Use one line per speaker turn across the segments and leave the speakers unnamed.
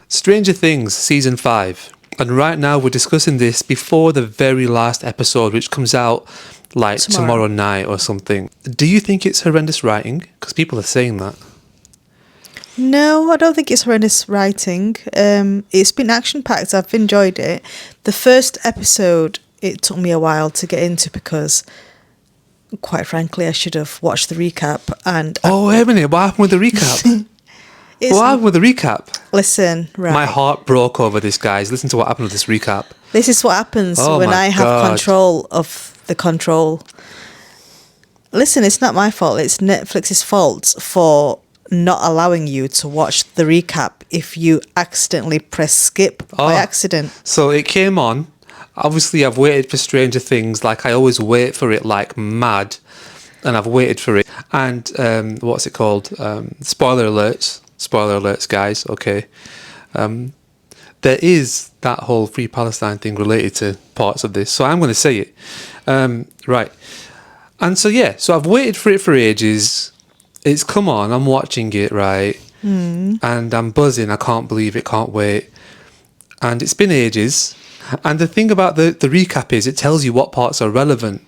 Stranger Things Season 5. And right now we're discussing this before the very last episode, which comes out like tomorrow night or something. Do you think it's horrendous writing? Because people are saying that.
No, I don't think it's horrendous writing. It's been action-packed. I've enjoyed it. The first episode, it took me a while to get into because, quite frankly, I should have watched the recap.
Wait a minute. What happened with the recap? What happened with the recap?
Listen, right.
My heart broke over this, guys. Listen to what happened with this recap.
This is what happens when I have control of the control. Listen, it's not my fault. It's Netflix's fault for not allowing you to watch the recap if you accidentally press skip by accident.
So it came on. Obviously, I've waited for Stranger Things. Like, I always wait for it like mad. And I've waited for it. And what's it called? Spoiler alerts. Spoiler alerts, guys. Okay. There is that whole Free Palestine thing related to parts of this. So I'm going to say it. Right. And so, yeah. So I've waited for it for ages. It's come on. I'm watching it, right? And I'm buzzing. I can't believe it. Can't wait. And it's been ages. And the thing about the recap is it tells you what parts are relevant.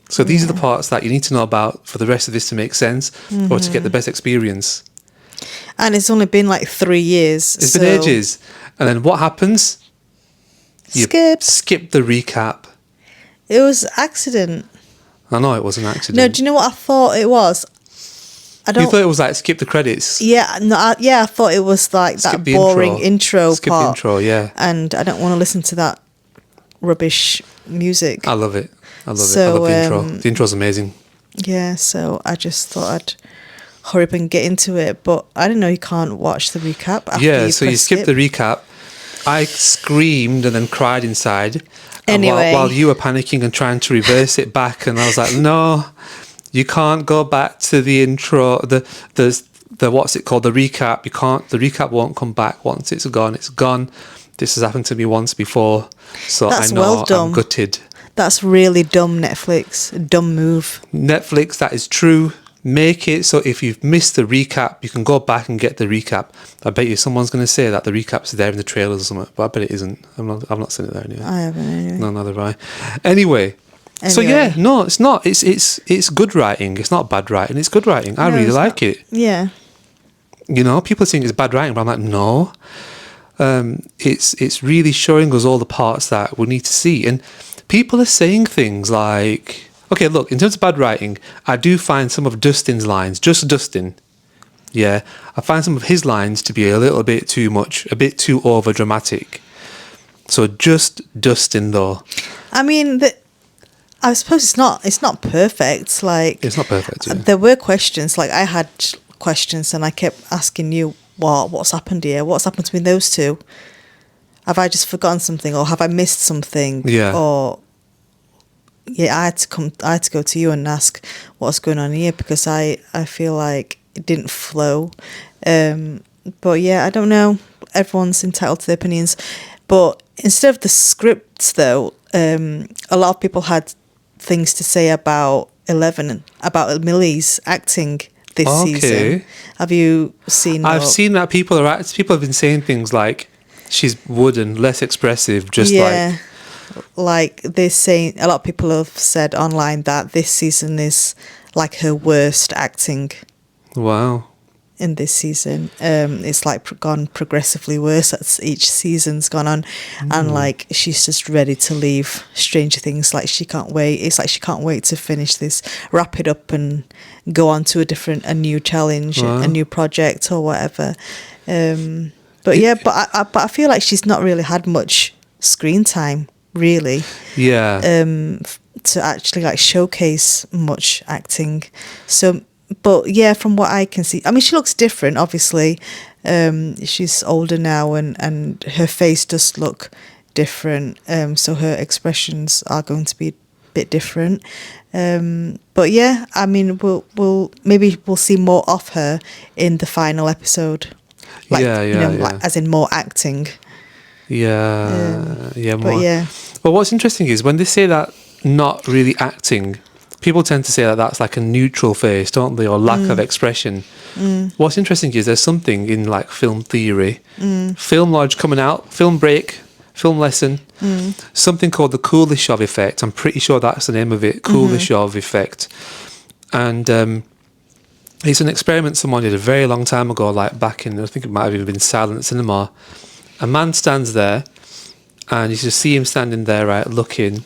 So these are the parts that you need to know about for the rest of this to make sense or to get the best experience.
And it's only been like 3 years.
It's been ages. And then what happens? You skip the recap.
It was accident.
I know it was an accident.
No, do you know what I thought it was?
You thought it was like skip the credits?
Yeah, no, I thought it was like
skip
that boring intro part.
Skip the intro, yeah.
And I don't want to listen to that rubbish music.
I love it. I love it. I love the intro. The intro's amazing.
Yeah, so I just thought I'd hurry up and get into it, but I didn't know you can't watch the recap after
so you skip the recap. I screamed and then cried inside.
Anyway.
While you were panicking and trying to reverse it back, and I was like, no, you can't go back to the intro, the what's it called, the recap. You can't, the recap won't come back once it's gone. It's gone. This has happened to me once before, so I know I'm gutted.
That's really dumb, Netflix. Dumb move.
Netflix, that is true. Make it so if you've missed the recap, you can go back and get the recap. I bet you someone's going to say that the recap's there in the trailers or something, but I bet it isn't. I've not seen it there anyway.
I haven't anyway.
No, neither have I. Anyway. So yeah, no, it's not. It's good writing. It's not bad writing. It's good writing. I really like it.
Yeah.
You know, people are saying it's bad writing, but I'm like, no. It's really showing us all the parts that we need to see, and people are saying things like, okay, look, in terms of bad writing, I do find some of Dustin's lines, just Dustin, yeah, I find some of his lines to be a little bit too much, a bit too over dramatic. So just Dustin, though.
I mean, I suppose it's not perfect. Like,
it's not perfect. Yeah.
There were questions. Like, I had questions, and I kept asking you, what's happened here? What's happened between those two? Have I just forgotten something, or have I missed something?
Yeah.
Or I had to go to you and ask what's going on here, because I feel like it didn't flow. But yeah, I don't know. Everyone's entitled to their opinions. But instead of the scripts, though, a lot of people had things to say about 11, about Millie's acting this season. Have you seen?
I've seen that people have been saying things like she's wooden, less expressive,
like they're saying, a lot of people have said online that this season is like her worst acting.
Wow.
In this season, it's like gone progressively worse as each season's gone on, and like she's just ready to leave Stranger Things. Like she can't wait. It's like she can't wait to finish this, wrap it up, and go on to a new challenge, a new project or whatever. But I feel like she's not really had much screen time, really.
Yeah.
To actually like showcase much acting. So. But yeah, from what I can see, I mean, she looks different, obviously. She's older now, and her face does look different. So her expressions are going to be a bit different. But yeah, I mean, we'll see more of her in the final episode. Like, like, as in more acting.
Yeah, more.
But yeah.
But what's interesting is when they say that not really acting, people tend to say that that's like a neutral face, don't they, or lack of expression. What's interesting is there's something in like film theory, Film Lodge coming out, film break, film lesson, something called the Kuleshov effect. I'm pretty sure that's the name of it, Kuleshov effect. And it's an experiment someone did a very long time ago, like back in, I think it might have even been silent cinema. A man stands there, and you just see him standing there, right, looking.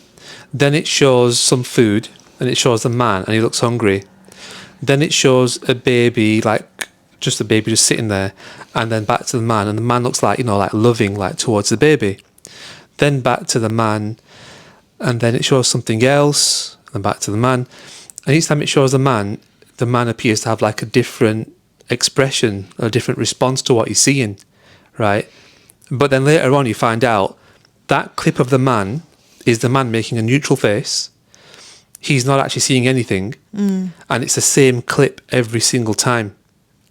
Then it shows some food, and it shows the man, and he looks hungry. Then it shows a baby, like just a baby just sitting there, and then back to the man, and the man looks like, you know, like loving, like towards the baby. Then back to the man, and then it shows something else, and back to the man. And each time it shows the man appears to have like a different expression, a different response to what he's seeing, right? But then later on you find out that clip of the man is the man making a neutral face. He's not actually seeing anything. And it's the same clip every single time.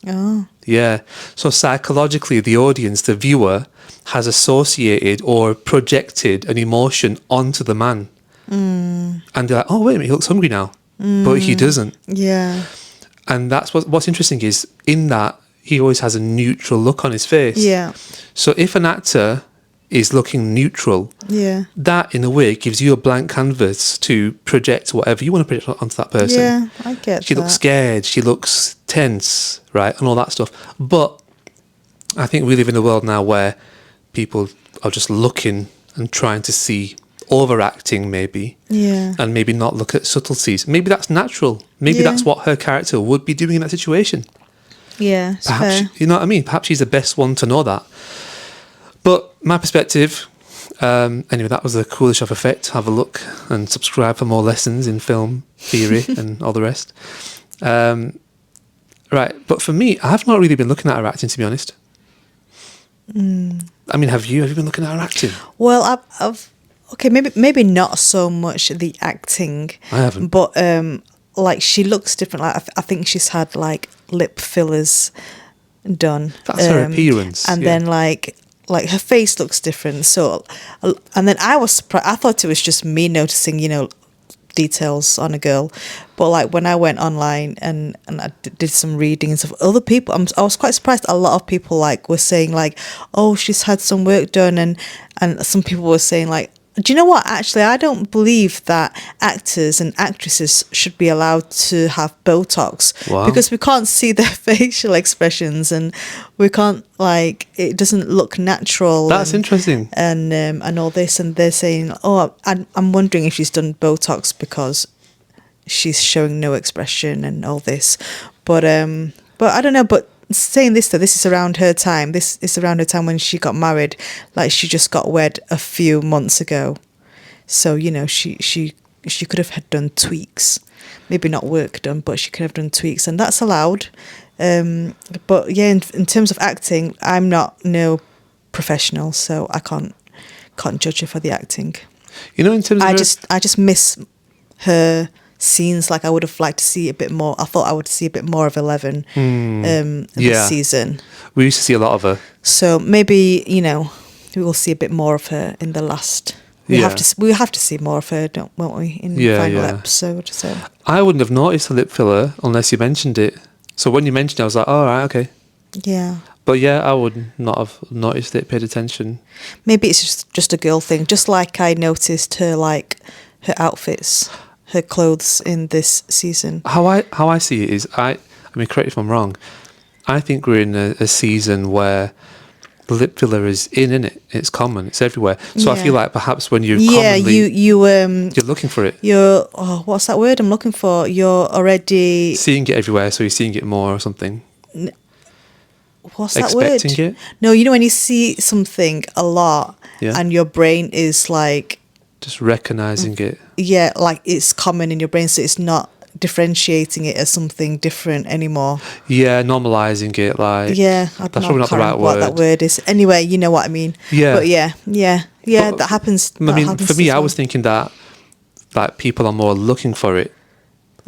Oh.
Yeah. So psychologically, the audience, the viewer, has associated or projected an emotion onto the man. And they're like, oh, wait a minute, he looks hungry now. But he doesn't.
Yeah.
And that's what's interesting is in that he always has a neutral look on his face.
Yeah.
So if an actor is looking neutral,
Yeah.
that in a way gives you a blank canvas to project whatever you want to project onto that person.
Yeah, I get
She
that.
looks scared, she looks tense, right, and all that stuff. But I think we live in a world now where people are just looking and trying to see overacting maybe,
Yeah.
and maybe not look at subtleties. Maybe that's natural. Maybe
Yeah.
that's what her character would be doing in that situation.
Yeah. It's
Perhaps,
fair.
you know what I mean? Perhaps she's the best one to know that. But my perspective, anyway, that was the Kuleshov effect. Have a look and subscribe for more lessons in film theory and all the rest. Right, but for me, I've not really been looking at her acting, to be honest. I mean, have you? Have you been looking at her acting?
Well, I've okay, maybe not so much the acting.
I haven't.
But like she looks different. Like I think she's had like lip fillers done.
That's her appearance,
and
yeah.
then like her face looks different. So, and then I was surprised. I thought it was just me noticing, you know, details on a girl, but like when I went online and I did some reading and stuff, other people, I was quite surprised. A lot of people like were saying like, oh, she's had some work done, and some people were saying like, do you know what? Actually, I don't believe that actors and actresses should be allowed to have Botox.
Wow.
Because we can't see their facial expressions, and we can't, like, it doesn't look natural.
That's interesting.
And all this, and they're saying, oh, I'm wondering if she's done Botox because she's showing no expression and all this. But I don't know. But saying this though, this is around her time. This is around her time when she got married. Like she just got wed a few months ago, so you know she could have had done tweaks, maybe not work done, but she could have done tweaks, and that's allowed. But yeah, in terms of acting, I'm not no professional, so I can't judge her for the acting.
You know, in terms of
I just miss her scenes. Like I would have liked to see a bit more. I thought I would see a bit more of 11 this season.
we used to see a lot of her.
So maybe, you know, we will see a bit more of her in the last. We have to see more of her, won't we? In the final episode. So
I wouldn't have noticed the lip filler unless you mentioned it. So when you mentioned it, I was like, oh, right, okay.
yeah,
But yeah, I would not have noticed it, paid attention.
maybe it's just a girl thing. Just like I noticed her outfits, her clothes in this season.
How I see it is, I mean, correct me if I'm wrong, I think we're in a season where the lip filler is in it. It's common. It's everywhere. So I
Yeah.
feel like perhaps when you're
Yeah,
you're looking for it,
you're what's that word I'm looking for? You're already
seeing it everywhere, so you're seeing it more or something.
what's that word?
Expecting it?
No, you know when you see something a lot,
Yeah.
and your brain is like,
Just recognizing it.
yeah, like it's common in your brain, so it's not differentiating it as something different anymore.
Yeah, normalizing it. Like,
Yeah, I
that's probably not the
can't
right
remember what that
word.
word is. Anyway, you know what I mean.
Yeah.
But
But,
that happens.
I mean,
happens
for me,
as
I
well.
was thinking that like people are more looking for it.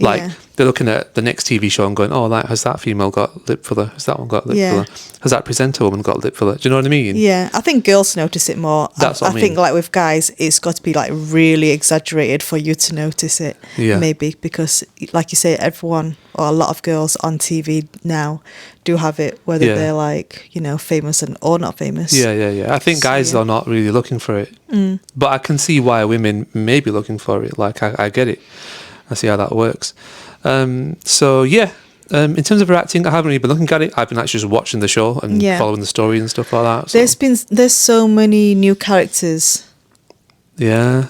Like
Yeah.
they're looking at the next TV show and going, "Oh, like has that female got lip filler? Has that one got lip
Yeah.
filler? Has that presenter woman got lip filler?" Do you know what I mean?
Yeah, I think girls notice it more.
That's what I
I think
mean.
like with guys, it's got to be like really exaggerated for you to notice it.
Yeah.
Maybe because, like you say, everyone or a lot of girls on TV now do have it, whether
Yeah.
they're like, you know, famous or not famous.
Yeah. I think
So,
guys
yeah.
are not really looking for it, but I can see why women may be looking for it. Like I get it. I see how that works. So yeah. In terms of her acting, I haven't really been looking at it. I've been actually just watching the show and
Yeah.
following the story and stuff like that. So.
There's so many new characters.
Yeah,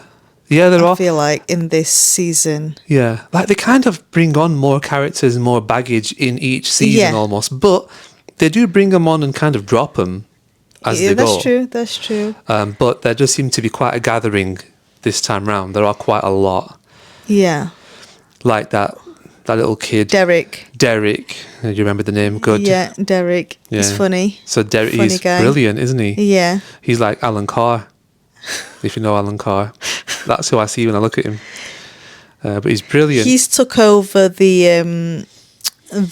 there
I
are.
feel like in this season.
Yeah, like they kind of bring on more characters and more baggage in each season
Yeah.
almost, but they do bring them on and kind of drop them as
Yeah,
they
that's
go.
true. That's true.
But there does seem to be quite a gathering this time round. There are quite a lot,
Yeah,
like that little kid,
Derek.
Derek. You remember the name? Good.
Yeah, Derek. He's
Yeah.
funny.
So Derek,
Funny
he's
guy.
brilliant, isn't he?
Yeah.
He's like Alan Carr, if you know Alan Carr. That's who I see when I look at him. But he's brilliant.
He's took over the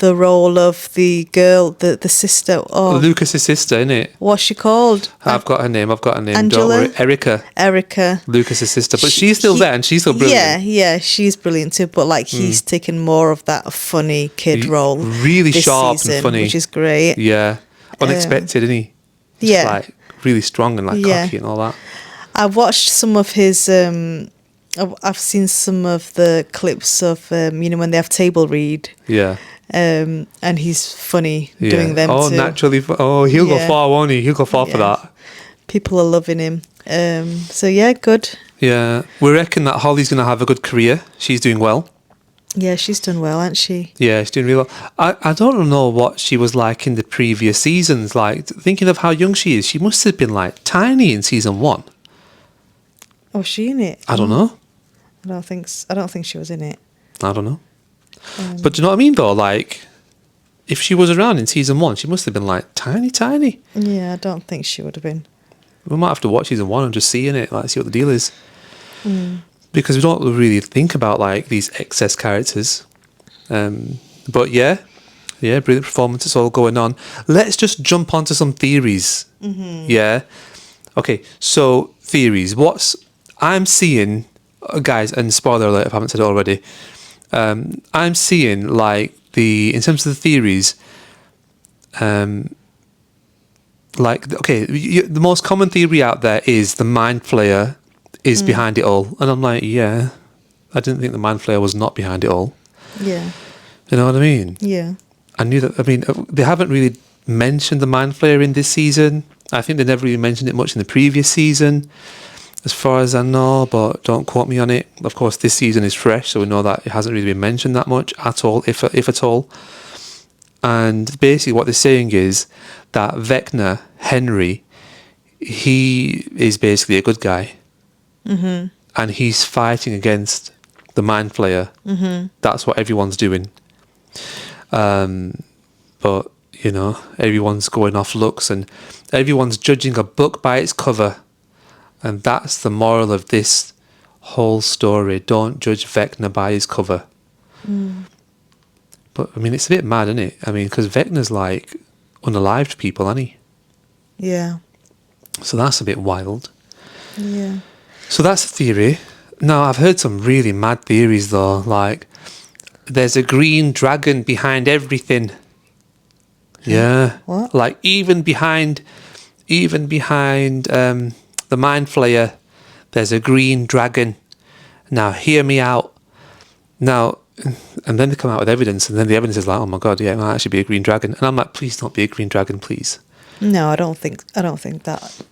role of the girl, the sister. Oh,
Lucas's sister, innit?
what's she called?
I've got her name. Don't
Angela?
worry. Erica,
Erica.
Lucas's sister. But she's still there and she's still brilliant.
Yeah, she's brilliant too. But like he's taken more of that funny kid role.
Really
this
sharp
season,
and funny.
which is great.
Yeah. Unexpected, isn't he? Just
Yeah.
like really strong and like
Yeah.
cocky and all that.
I've watched some of his. I've seen some of the clips of you know when they have table read.
Yeah.
And he's funny
Yeah.
doing them
oh,
too.
naturally. He'll go
Yeah.
far, won't he? He'll go far for
Yeah.
that.
People are loving him. So yeah, good.
Yeah. We reckon that Holly's going to have a good career. She's doing well.
Yeah, she's done well, hasn't she?
Yeah, she's doing really well. I don't know what she was like in the previous seasons. Like, thinking of how young she is, she must have been like tiny in season 1.
Oh, was she in it?
I don't know.
I don't think she was in it.
I don't know. But do you know what I mean, though? Like, if she was around in season 1, she must have been like tiny.
Yeah, I don't think she would have been.
We might have to watch season 1 and just see in it, like, see what the deal is. Because we don't really think about like these excess characters. But yeah, brilliant performances all going on. Let's just jump onto some theories. Yeah. Okay, so theories. I'm seeing, guys, and spoiler alert if I haven't said it already. I'm seeing like in terms of the theories, like, okay, the most common theory out there is the Mind Flayer is behind it all. And I'm like, yeah, I didn't think the Mind Flayer was not behind it all.
Yeah.
You know what I mean?
Yeah.
I knew that. I mean, they haven't really mentioned the Mind Flayer in this season. I think they never really mentioned it much in the previous season, as far as I know, but don't quote me on it. Of course, this season is fresh, so we know that it hasn't really been mentioned that much at all, if at all. And basically what they're saying is that Vecna, Henry, he is basically a good guy. Mm-hmm. And he's fighting against the Mind Flayer. Mm-hmm. That's what everyone's doing. But, you know, everyone's going off looks and everyone's judging a book by its cover. And that's the moral of this whole story. Don't judge Vecna by his cover. But, I mean, it's a bit mad, isn't it? I mean, because Vecna's like unalived people, isn't he?
Yeah.
So that's a bit wild.
Yeah.
So that's a theory. Now, I've heard some really mad theories, though. Like, there's a green dragon behind everything. Yeah.
What?
Like, even behind the Mind Flayer, there's a green dragon. Now, hear me out. Now, and then they come out with evidence, and then the evidence is like, oh my God, yeah, it might actually be a green dragon. And I'm like, please don't be a green dragon, please.
No, I don't think that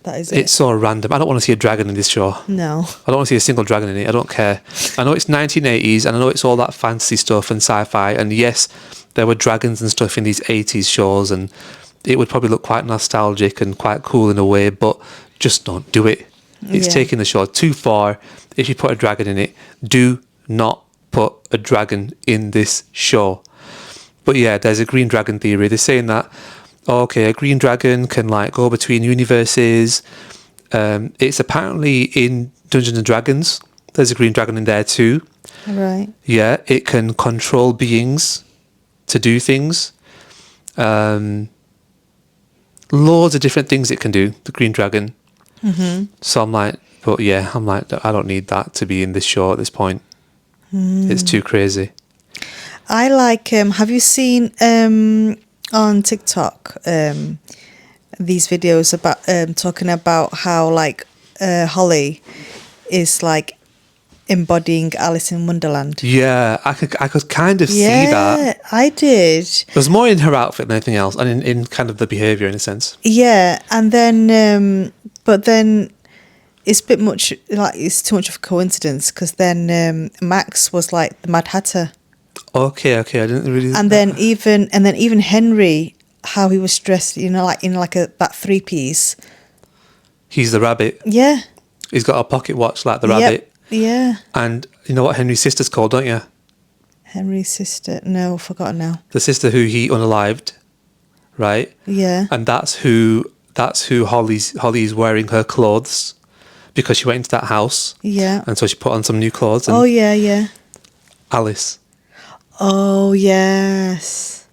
is it.
It's so random. I don't want to see a dragon in this show.
No.
I don't want to see a single dragon in it. I don't care. I know it's 1980s, and I know it's all that fantasy stuff and sci-fi. And yes, there were dragons and stuff in these 80s shows, and it would probably look quite nostalgic and quite cool in a way, but just don't do it. It's
Yeah.
taking the show too far. If you put a dragon in it, do not put a dragon in this show. But yeah, there's a green dragon theory. They're saying that, okay, a green dragon can like go between universes. It's apparently in Dungeons and Dragons. There's a green dragon in there too.
Right.
Yeah, it can control beings to do things. Loads of different things it can do, the green dragon. So I'm like, but yeah, I'm like, I don't need that to be in this show at this point. It's too crazy.
I like. Have you seen on TikTok these videos about talking about how like Holly is like embodying Alice in Wonderland?
Yeah, I could kind of see that.
Yeah, I did.
There's more in her outfit than anything else, and in kind of the behaviour in a sense.
Yeah, and then but then it's a bit much. Like it's too much of a coincidence because then Max was like the Mad Hatter.
Okay, I didn't really.
And then even Henry, how he was dressed, you know, like in like that 3-piece.
He's the rabbit.
Yeah.
He's got a pocket watch like the
Yep.
rabbit.
Yeah.
And you know what Henry's sister's called, don't you?
Henry's sister. No, forgotten now.
The sister who he unalived, right?
Yeah.
And that's who Holly's wearing her clothes because she went into that house.
Yeah.
And so she put on some new clothes. And
Oh yeah, yeah.
Alice.
Oh yes.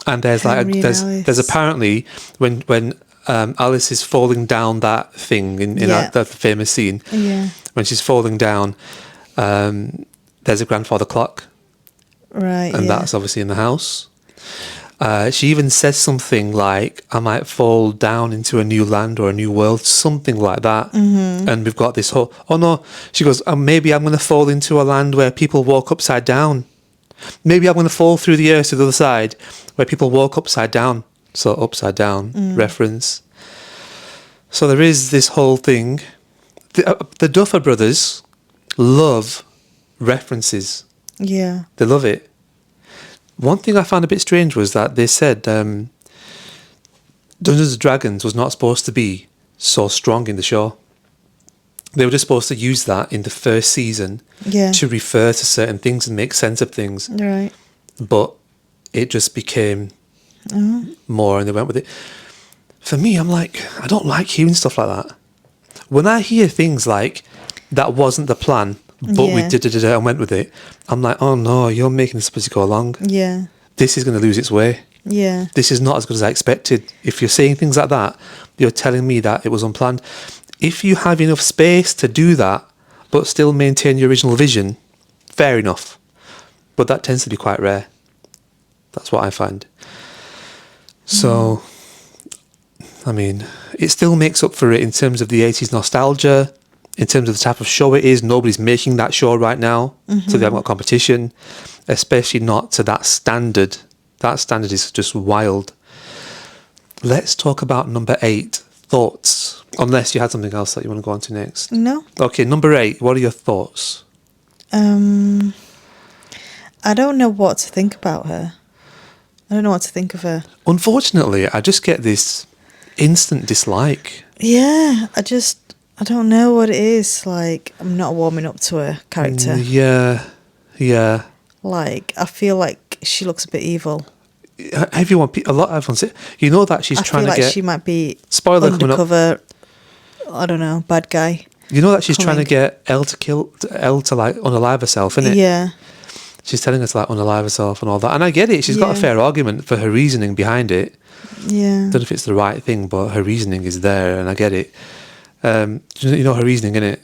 And there's
Henry and
there's
Alice.
apparently when Alice is falling down that thing in
Yeah.
that famous scene.
Yeah.
When she's falling down, there's a grandfather clock,
Right.
and
yeah.
that's obviously in the house. She even says something like, "I might fall down into a new land or a new world," something like that. Mm-hmm. And we've got this whole. Oh no, she goes, "Maybe I'm going to fall into a land where people walk upside down. Maybe I'm going to fall through the earth to the other side, where people walk upside down." So upside down reference. So there is this whole thing. The Duffer Brothers love references.
Yeah.
They love it. One thing I found a bit strange was that they said Dungeons and Dragons was not supposed to be so strong in the show. They were just supposed to use that in the first season
Yeah.
to refer to certain things and make sense of things.
Right.
But it just became more and they went with it. For me, I'm like, I don't like hearing stuff like that. When I hear things like, that wasn't the plan, but we
Yeah.
did it and went with it, I'm like, oh no, you're making this up as you go along.
Yeah.
This is going to lose its way.
Yeah.
This is not as good as I expected. If you're saying things like that, you're telling me that it was unplanned. If you have enough space to do that, but still maintain your original vision, fair enough. But that tends to be quite rare. That's what I find. So, I mean, it still makes up for it in terms of the 80s nostalgia, in terms of the type of show it is. Nobody's making that show right now, so they haven't got competition, especially not to that standard. That standard is just wild. Let's talk about number 8, thoughts. Unless you had something else that you want to go on to next.
No.
Okay, number 8, what are your thoughts?
I don't know what to think about her. I don't know what to think of her.
Unfortunately, I just get this instant dislike.
Yeah, I don't know what it is. Like, I'm not warming up to her character.
Yeah.
Like, I feel like she looks a bit evil.
Everyone say, you know that she's
I
trying
feel
to
like
get.
she might be
Spoiler coming up.
undercover, I don't know, bad guy.
You know that she's trying to
coming.
get Elle to like unalive herself, isn't it?
Yeah.
She's telling her to like unalive herself and all that, and I get it. She's got a
Yeah.
fair argument for her reasoning behind it.
Yeah.
Don't know if it's the right thing, but her reasoning is there, and I get it. You know her reasoning, innit?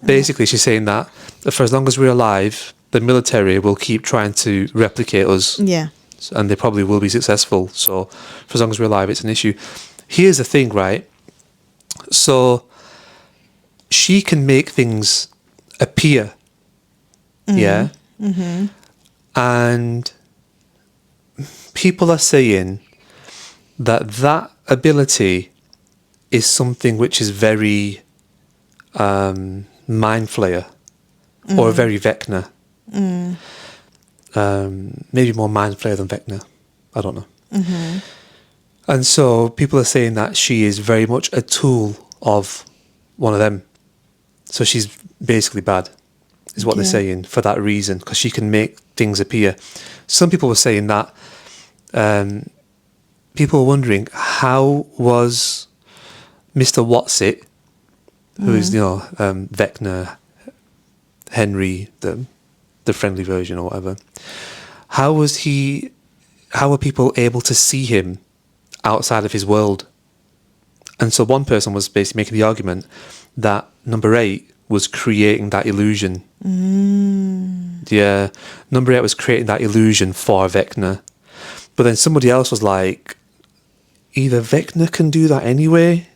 Basically, she's saying that for as long as we're alive, the military will keep trying to replicate us,
Yeah.
and they probably will be successful. So, for as long as we're alive, it's an issue. Here's the thing, right? So, she can make things appear, yeah? Mm-hmm. And people are saying that ability is something which is very Mind Flayer or very Vecna. Maybe more Mind Flayer than Vecna. I don't know. Mm-hmm. And so people are saying that she is very much a tool of one of them. So she's basically bad, is what they're
Yeah.
saying, for that reason, because she can make things appear. Some people were saying that people were wondering, how was Mr. Whatsit, who is, Vecna, Henry, the friendly version or whatever. How were people able to see him outside of his world? And so one person was basically making the argument that number 8 was creating that illusion. Yeah, number 8 was creating that illusion for Vecna. But then somebody else was like, either Vecna can do that anyway,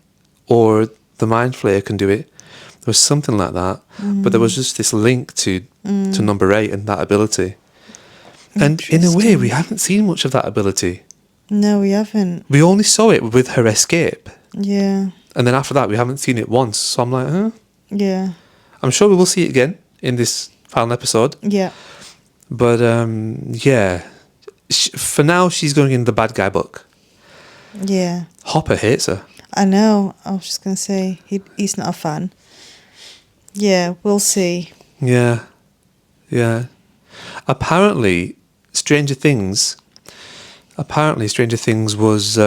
or the Mind Flayer can do it. There was something like that. But there was just this link to number 8 and that ability. And in a way, we haven't seen much of that ability.
No, we haven't.
We only saw it with her escape.
Yeah.
And then after that, we haven't seen it once. So I'm like, huh?
Yeah.
I'm sure we will see it again in this final episode.
Yeah.
But, yeah. For now, she's going in the bad guy book.
Yeah.
Hopper hates her.
I know. I was just going to say, he's not a fan. Yeah, we'll see.
Yeah. Yeah. Apparently, Stranger Things was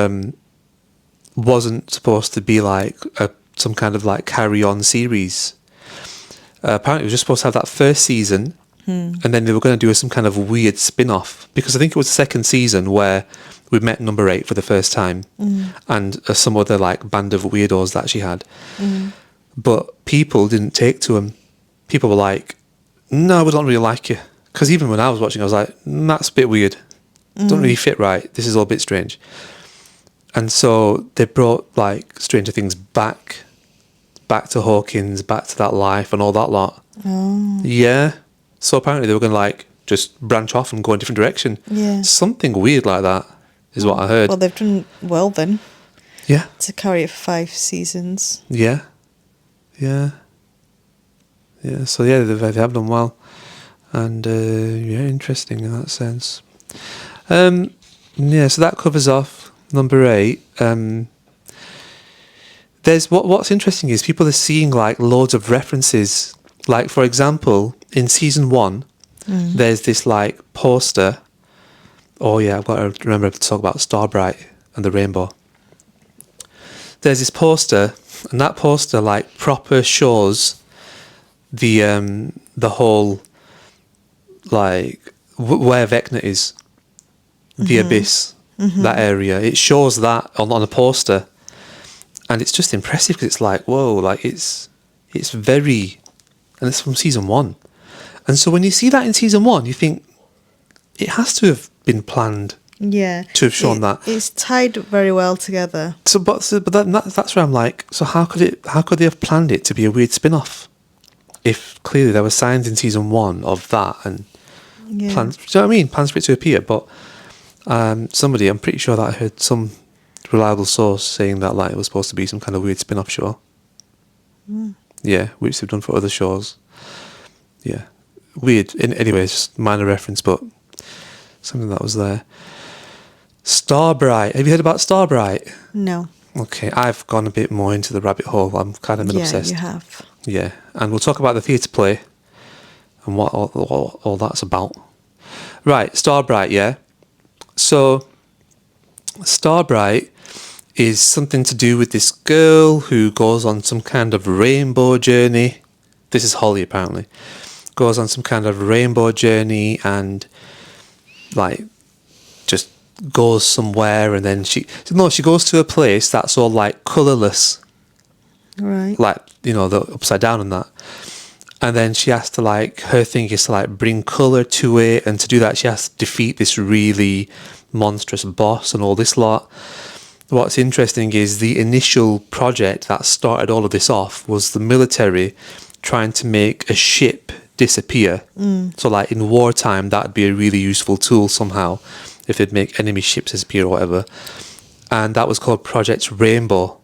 wasn't supposed to be like some kind of like carry-on series. Apparently, it was just supposed to have that first season, and then they were going to do some kind of weird spin-off, because I think it was the second season where we met number 8 for the first time, and some other like band of weirdos that she had. But people didn't take to him. People were like, "No, we don't really like you." Because even when I was watching, I was like, "That's a bit weird. Don't really fit right. This is all a bit strange." And so they brought like Stranger Things back to Hawkins, back to that life and all that lot.
Oh.
Yeah. So apparently they were going to like just branch off and go in a different direction.
Yeah.
Something weird like that is what I heard.
Well, they've done well then
Yeah.
to carry it for 5 seasons.
Yeah. Yeah. Yeah. So yeah, they have done well. And yeah, interesting in that sense. Yeah, so that covers off number 8. There's what's interesting is people are seeing like loads of references. Like for example, in season 1, there's this like poster. Oh yeah, I've got to remember to talk about Starbright and the rainbow. There's this poster, and that poster like proper shows the whole like where Vecna is, the abyss, that area. It shows that on a poster, and it's just impressive because it's like, whoa, like it's very, and it's from season 1, and so when you see that in season 1, you think it has to have been planned.
Yeah.
To have shown that.
It's tied very well together.
So, but that's where I'm like, so how could they have planned it to be a weird spin-off? If clearly there were signs in season 1 of that and plans, do you know what I mean? Plans for it to appear, but somebody, I'm pretty sure that I heard some reliable source saying that like it was supposed to be some kind of weird spin-off show. Yeah, which they've done for other shows. Yeah, weird. Anyway, it's just minor reference, but something that was there. Starbright. Have you heard about Starbright?
No.
Okay, I've gone a bit more into the rabbit hole. I'm kind of obsessed.
Yeah, you have.
Yeah, and we'll talk about the theatre play and what all that's about. Right, Starbright, yeah. So, Starbright is something to do with this girl who goes on some kind of rainbow journey. This is Holly, apparently. Goes on some kind of rainbow journey and, like, just goes somewhere, and then she goes to a place that's all, like, colourless.
Right.
Like, you know, the upside down and that. And then she has to, like, her thing is to, like, bring colour to it, and to do that she has to defeat this really monstrous boss and all this lot. What's interesting is the initial project that started all of this off was the military trying to make a ship disappear. So, like, in wartime, that'd be a really useful tool somehow, if they'd make enemy ships disappear or whatever. And that was called Project Rainbow.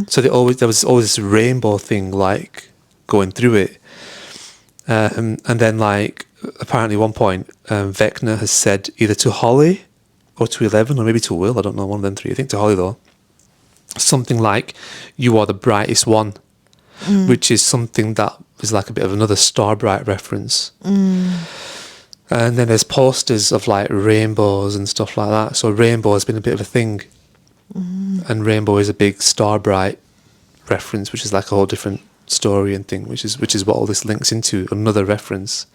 So there was always this rainbow thing, like, going through it. And then, like, apparently at one point, Vecna has said either to Holly or to Eleven or maybe to Will, I don't know, one of them three, I think to Holly though, something like, "You are the brightest one," which is something that is like a bit of another Starbright reference. And then there's posters of like rainbows and stuff like that. So rainbow has been a bit of a thing. And rainbow is a big Starbright reference, which is like a whole different story and thing, which is what all this links into, another reference.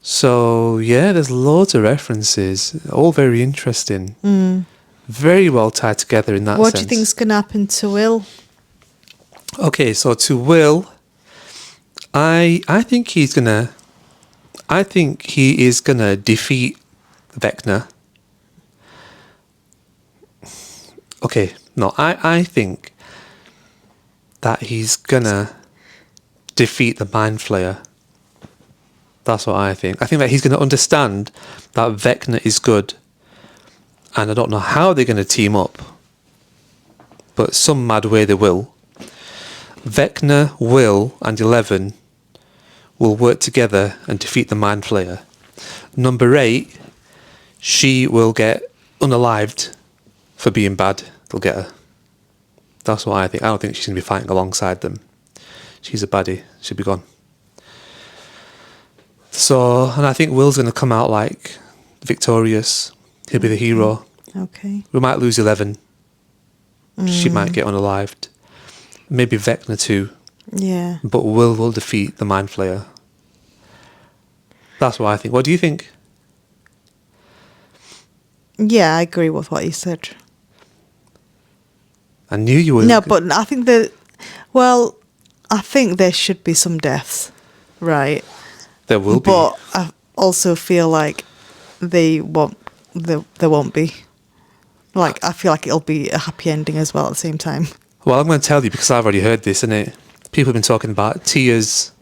So yeah, there's loads of references, all very interesting, very well tied together in that
What
sense.
do you think's going to happen to Will?
Okay, so to Will, I think he is gonna defeat Vecna. Okay, no, I think that he's gonna defeat the Mind Flayer. That's what I think. I think that he's gonna understand that Vecna is good, and I don't know how they're gonna team up, but some mad way they will. Vecna, Will, and 11 will work together and defeat the Mind Flayer. Number 8, she will get unalived for being bad. They'll get her. That's what I think. I don't think she's going to be fighting alongside them. She's a baddie. She'll be gone. So, and I think Will's going to come out like victorious. He'll be the hero.
Okay.
We might lose 11. She might get unalived. Maybe Vecna too.
Yeah.
But will defeat the Mind Flayer. That's what I think. What do you think?
Yeah, I agree with what you said.
I knew you were.
No, but I think I think there should be some deaths, right?
There will be.
But I also feel like there won't be. Like, I feel like it'll be a happy ending as well at the same time.
Well, I'm going to tell you because I've already heard this, innit? People have been talking about tears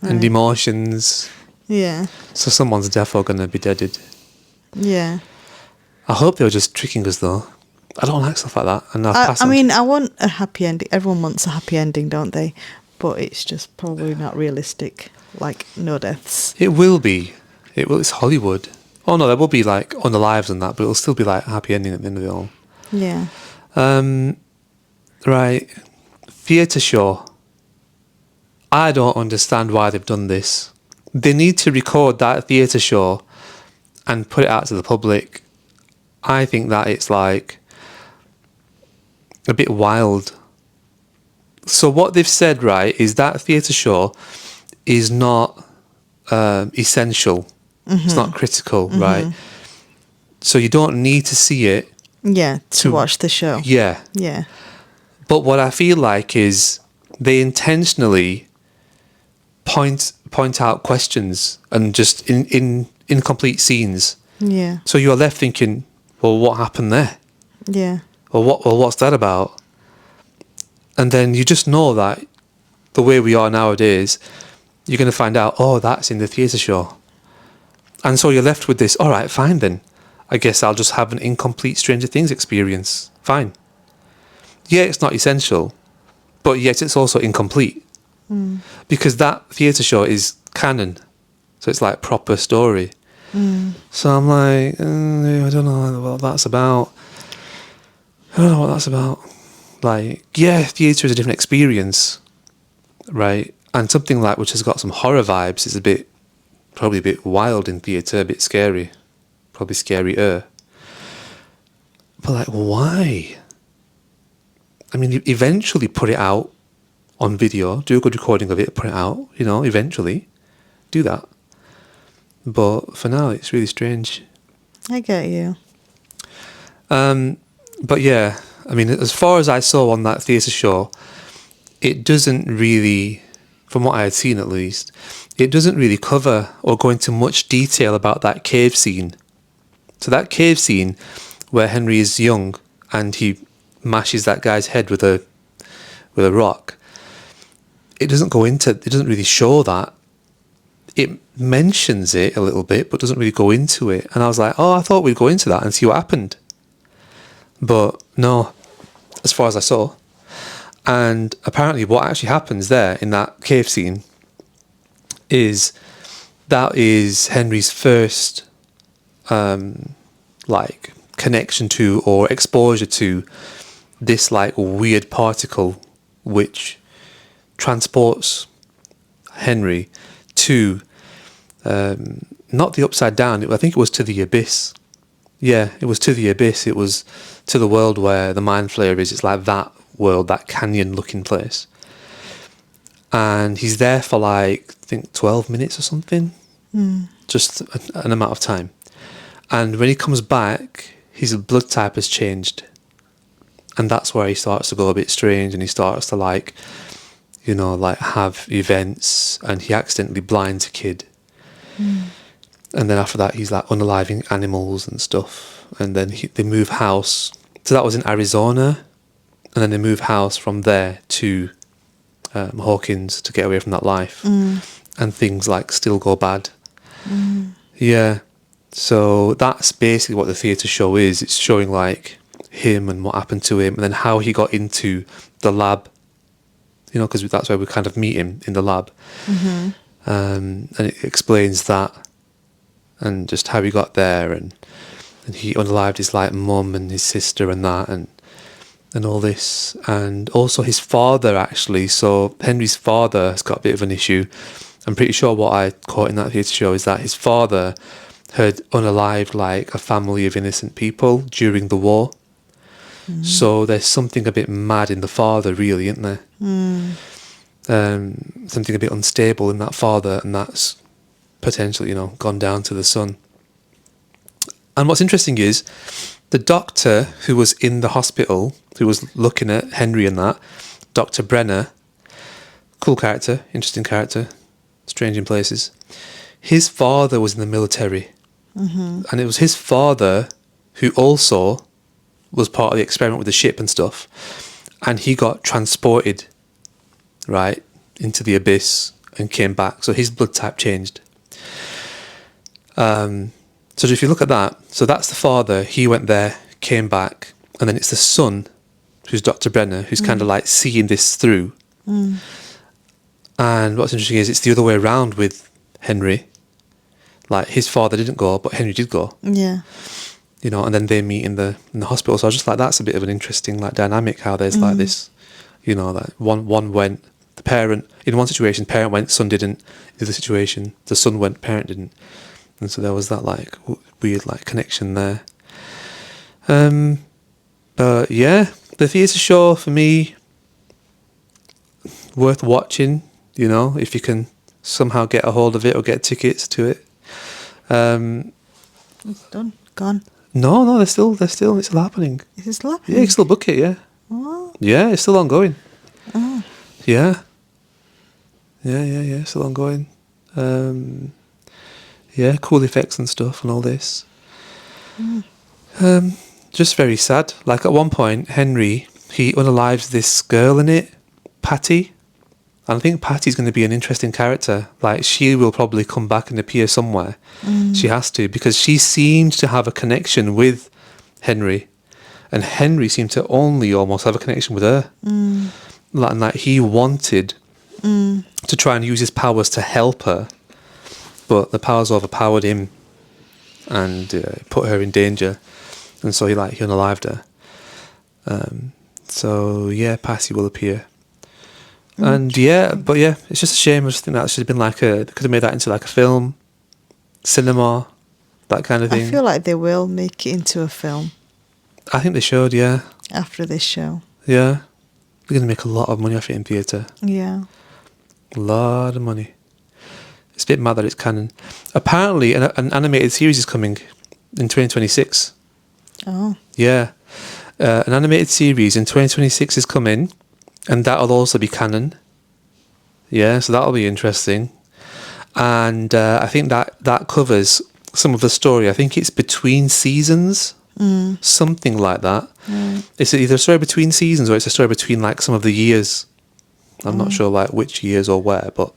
and emotions.
Yeah.
So someone's defo going to be deaded.
Yeah.
I hope they were just tricking us, though. I don't like stuff like that. And
I mean, I want a happy ending. Everyone wants a happy ending, don't they? But it's just probably not realistic. Like, no deaths.
It will be. It will. It's Hollywood. Oh, no, there will be, like, unalives and that, but it'll still be, like, a happy ending at the end of it all.
Yeah.
Right. Theatre show. I don't understand why they've done this. They need to record that theatre show and put it out to the public. I think that it's like a bit wild. So what they've said, right, is that theatre show is not essential. It's not critical, right? So you don't need to see it.
Yeah, to watch the show.
Yeah.
Yeah.
But what I feel like is they intentionally point out questions and just in incomplete scenes.
Yeah.
So you're left thinking, well, what happened there?
Yeah.
Well, what's that about? And then you just know that the way we are nowadays, you're going to find out, oh, that's in the theatre show. And so you're left with this, all right, fine then. I guess I'll just have an incomplete Stranger Things experience. Fine. Yeah, it's not essential, but yet it's also incomplete. Because that theatre show is canon. So it's like proper story. So I'm like, I don't know what that's about. I don't know what that's about. Like, yeah, theatre is a different experience, right? And something like which has got some horror vibes is probably a bit wild in theatre, a bit scary. Probably scarier. But like, why? I mean, eventually put it out on video, do a good recording of it, put it out, eventually. Do that. But for now, it's really strange.
I get you.
But yeah, I mean, as far as I saw on that theatre show, it doesn't really, from what I had seen at least, it doesn't really cover or go into much detail about that cave scene. So that cave scene where Henry is young and he mashes that guy's head with a rock, it doesn't really show that. It mentions it a little bit, but doesn't really go into it. And I was like, oh, I thought we'd go into that and see what happened. But no, as far as I saw. And apparently what actually happens there in that cave scene is Henry's first connection to or exposure to this like weird particle which transports Henry to not the upside down, I think it was to the abyss. Yeah, it was to the abyss. It was to the world where the Mind Flayer is. It's like that world, that canyon looking place. and he's there for like I think 12 minutes or something, just an amount of time. And when he comes back, his blood type has changed, and that's where he starts to go a bit strange, and he starts to like, you know, like have events, and he accidentally blinds a kid. And then after that, he's like unaliving animals and stuff. And then they move house. So that was in Arizona. And then they move house from there to Hawkins to get away from that life. And things like still go bad. Yeah. So that's basically what the theatre show is. It's showing like him and what happened to him, and then how he got into the lab. You know, because that's where we kind of meet him, in the lab. And it explains that, and just how he got there, and he unalived his like mum and his sister and that, and all this, and also his father actually. So Henry's father has got a bit of an issue. I'm pretty sure what I caught in that theatre show is that his father had unalived like a family of innocent people during the war. So there's something a bit mad in the father, really, isn't there? Something a bit unstable in that father, and that's potentially, you know, gone down to the son. And what's interesting is the doctor who was in the hospital, who was looking at Henry and that, Dr. Brenner, cool character, interesting character, strange in places. His father was in the military. And it was his father who also was part of the experiment with the ship and stuff. And he got transported, right, into the abyss and came back. So his blood type changed. So if you look at that, so that's the father, he went there, came back, and then it's the son, who's Dr. Brenner, who's kind of like seeing this through. And what's interesting is it's the other way around with Henry. Like his father didn't go, but Henry did go.
Yeah.
You know, and then they meet in the hospital. So I was just like, that's a bit of an interesting like dynamic, how there's like this, you know, like one went, the parent, in one situation, parent went, son didn't. In the other situation, the son went, parent didn't. And so there was that like weird like connection there. But yeah, the theatre show for me, worth watching, you know, if you can somehow get a hold of it or get tickets to it.
It's done. Gone.
No, it's still happening.
Is it still happening?
Yeah, you can still book it, yeah.
Oh.
Yeah, it's still ongoing.
Oh.
Yeah. Still ongoing. Yeah, cool effects and stuff and all this. Just very sad. Like at one point, Henry, he unalives this girl in it, Patty. And I think Patty's going to be an interesting character. Like she will probably come back and appear somewhere. She has to, because she seems to have a connection with Henry. And Henry seemed to only almost have a connection with her. Like he wanted to try and use his powers to help her, but the powers overpowered him and put her in danger, and so he unalived her. So yeah, Patty will appear, and but it's just a shame. I just think that should have been they could have made that into like a film, cinema, that kind of thing.
I feel like they will make it into a film
I think they should, yeah.
after this show.
Yeah. They're going to make a lot of money off it in theatre.
Yeah.
A lot of money. It's a bit mad that it's canon. Apparently, an animated series is coming in 2026.
Oh.
Yeah. An animated series in 2026 is coming, and that'll also be canon. Yeah, so that'll be interesting. And I think that covers some of the story. I think it's between seasons. Something like that. It's either a story between seasons or it's a story between like some of the years. I'm not sure like which years or where, but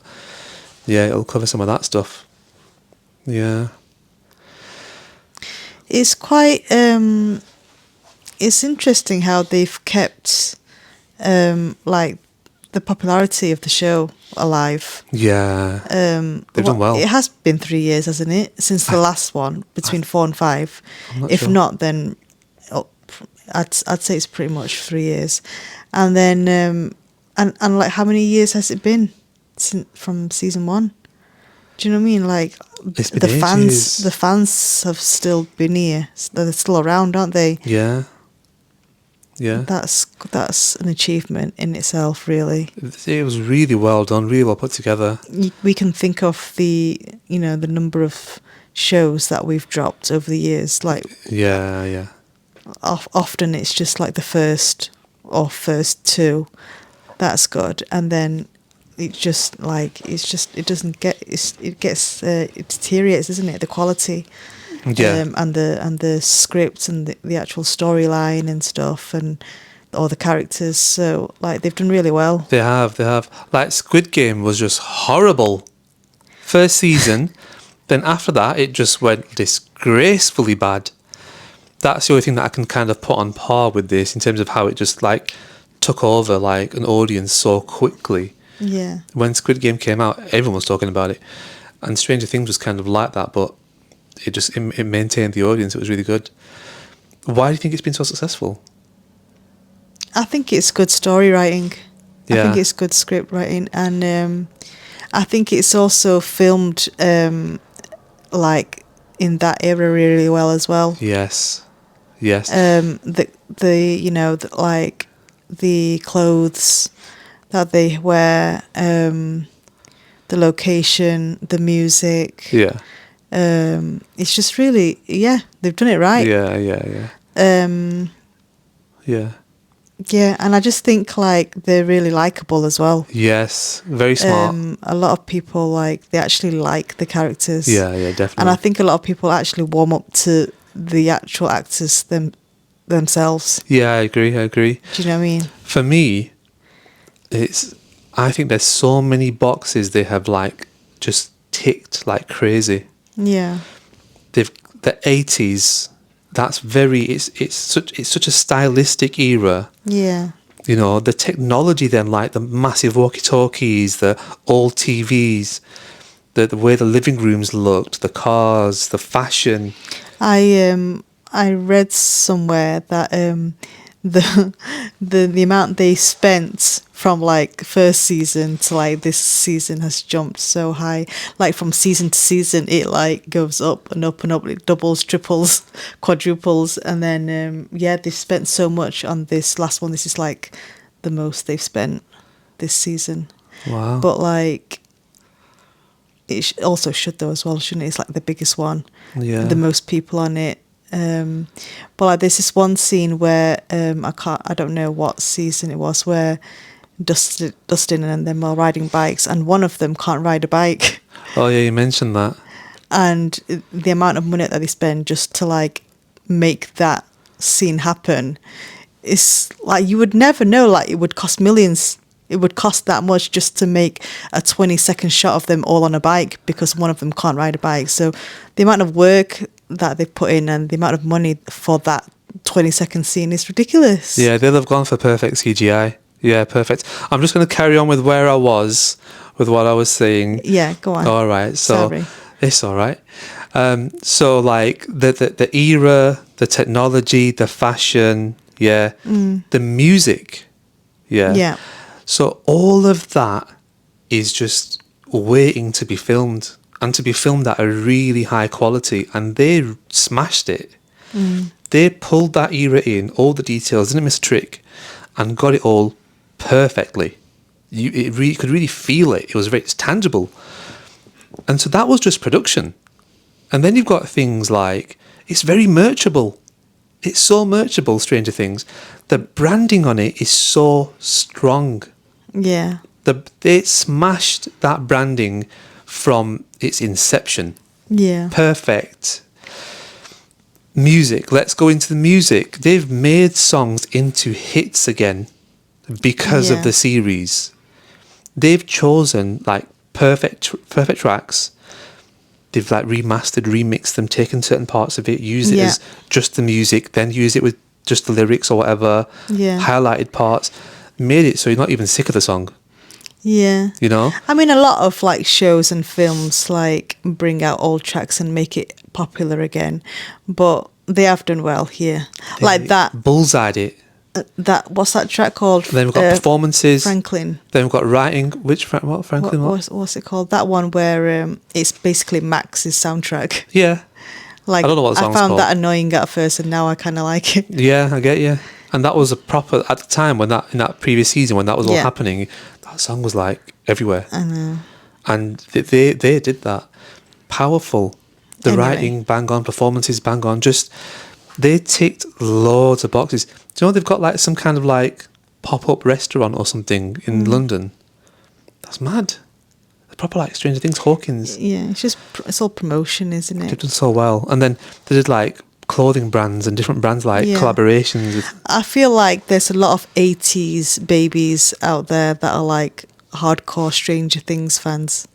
yeah, it'll cover some of that stuff. Yeah.
It's quite it's interesting how they've kept like the popularity of the show alive.
Yeah. They've done well.
It has been 3 years, hasn't it, since the last one, between 4 and 5. If
sure.
not, then I'd say it's pretty much 3 years. And then and like how many years has it been from season 1? Do you know what I mean? Like
It's been ages.
the fans have still been here. They're still around, aren't they?
Yeah. Yeah.
That's an achievement in itself, really.
It was really well done, really well put together.
We can think of the number of shows that we've dropped over the years. Like
Yeah, yeah.
often it's just like the first two. That's good, and then it deteriorates, isn't it? The quality,
Yeah.
and the script and the actual storyline and stuff, and all the characters. So like they've done really well.
They have. Like Squid Game was just horrible. First season, then after that it just went disgracefully bad. That's the only thing that I can kind of put on par with this in terms of how it just like took over like an audience so quickly.
Yeah.
When Squid Game came out, everyone was talking about it, and Stranger Things was kind of like that, but it maintained the audience. It was really good. Why do you think it's been so successful?
I think it's good story writing.
Yeah.
I think it's good script writing, and I think it's also filmed like in that era really well as well.
Yes. Yes.
Like the clothes that they wear, the location, the music.
Yeah.
It's just really, they've done it right.
Yeah. Yeah.
Yeah, and I just think like they're really likable as well.
Yes. Very smart.
A lot of people they actually like the characters.
Yeah, definitely.
And I think a lot of people actually warm up to the actual actors themselves.
Yeah, I agree.
Do you know what I mean?
For me, I think there's so many boxes they have like just ticked like crazy.
Yeah.
The 80s. That's it's such a stylistic era.
Yeah.
You know, the technology then, like the massive walkie-talkies, the old TVs, the way the living rooms looked, the cars, the fashion.
I read somewhere that the amount they spent from like first season to like this season has jumped so high. Like from season to season, it like goes up and up and up. It doubles, triples, quadruples, and then they've spent so much on this last one. This is like the most they've spent this season.
Wow.
But like it also should though as well, shouldn't it? It's like the biggest one.
Yeah.
The most people on it. But like there's this one scene where I don't know what season it was, where Dustin and them are riding bikes, and one of them can't ride a bike.
Oh yeah, you mentioned that.
And the amount of money that they spend just to like make that scene happen is like, you would never know, like it would cost millions. It would cost that much just to make a 20-second shot of them all on a bike because one of them can't ride a bike. So the amount of work that they put in and the amount of money for that 20-second scene is ridiculous.
Yeah, they'll have gone for perfect CGI. Yeah, perfect. I'm just going to carry on with where I was, with what I was saying.
Yeah, go on.
All right. So
Sorry.
It's all right. So like the era, the technology, the fashion, the music,
Yeah.
So all of that is just waiting to be filmed, and to be filmed at a really high quality, and they smashed it. They pulled that era in, all the details, didn't miss a trick, and got it all perfectly. You could really feel it. It's tangible. And so that was just production. And then you've got things like, it's very merchable. It's so merchable, Stranger Things. The branding on it is so strong.
Yeah.
They smashed that branding from its inception.
Yeah.
Perfect. Music. Let's go into the music. They've made songs into hits again because of the series. They've chosen like perfect tracks. They've like remastered, remixed them, taken certain parts of it, used it as just the music, then use it with just the lyrics or whatever.
Yeah.
Highlighted parts. Made it so you're not even sick of the song.
Yeah.
You know?
I mean, a lot of like shows and films like bring out old tracks and make it popular again, but they have done well here. Like that.
Bullseyed it.
What's that track called?
Then we've got performances.
Franklin.
Then we've got writing. What Franklin?
What's it called? That one where it's basically Max's soundtrack.
Yeah.
Like,
I don't know what the song's
I found
called.
that annoying at first, and now I kind of like it.
Yeah, I get you. And that was a proper, at the time when that, in that previous season, when that was all
Yeah.
happening, that song was like everywhere.
I know.
And they did that. Powerful. The
Anyway.
writing, bang on, performances, bang on. Just, they ticked loads of boxes. Do you know they've got like some kind of like pop-up restaurant or something in London? That's mad. They're proper like Stranger Things, Hawkins.
Yeah, it's just it's all promotion, isn't
They've
it?
done so well. And then they did like clothing brands and different brands, like
Yeah.
collaborations with.
I feel like there's a lot of 80s babies out there that are like hardcore Stranger Things fans.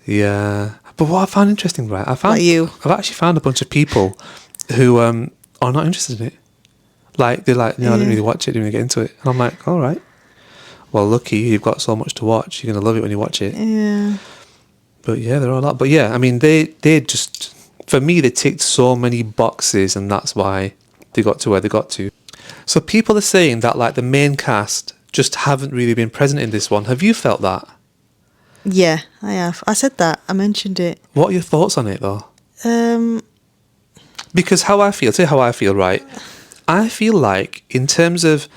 Yeah. But what I found interesting, right?
Like you.
I've actually found a bunch of people who are not interested in it. Like, they're like, no, I didn't
Yeah.
really watch it, didn't really get into it. And I'm like, all right. Well, lucky you've got so much to watch. You're going to love it when you watch it.
Yeah.
But yeah, they're all that. But yeah, I mean, they just, for me, they ticked so many boxes, and that's why they got to where they got to. So people are saying that like the main cast just haven't really been present in this one. Have you felt that?
Yeah, I have. I said that. I mentioned it.
What are your thoughts on it though?
Um,
Because how I feel, tell you how I feel, right? I feel like in terms of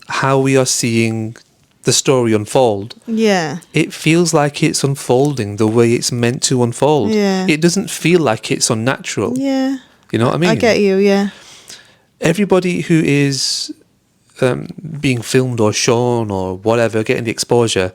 how we are seeing the story unfold,
yeah.
it feels like it's unfolding the way it's meant to unfold.
Yeah.
It doesn't feel like it's unnatural.
Yeah.
You know what I mean?
I get you, yeah.
Everybody who is being filmed or shown or whatever, getting the exposure,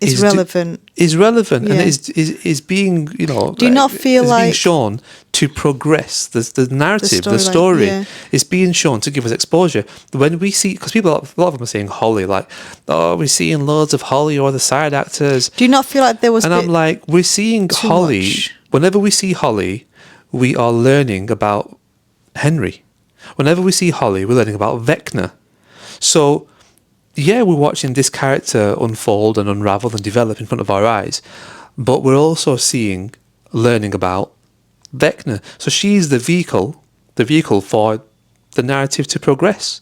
It's
is
relevant.
is relevant and
Yeah.
is being, you know,
Do you not feel
is being
like-
shown to progress the narrative, the
storyline,
story
yeah.
is being shown to give us exposure. When we see, because people, a lot of them are saying Holly, like, oh, we're seeing loads of Holly or the side actors,
Do you not feel like there was
and
a
I'm
bit...
like, we're seeing
too
Holly.
much?
Whenever we see Holly, we are learning about Henry. Whenever we see Holly, we're learning about Vecna. So, yeah, we're watching this character unfold and unravel and develop in front of our eyes, but we're also learning about Vecna. So she's the vehicle for the narrative to progress.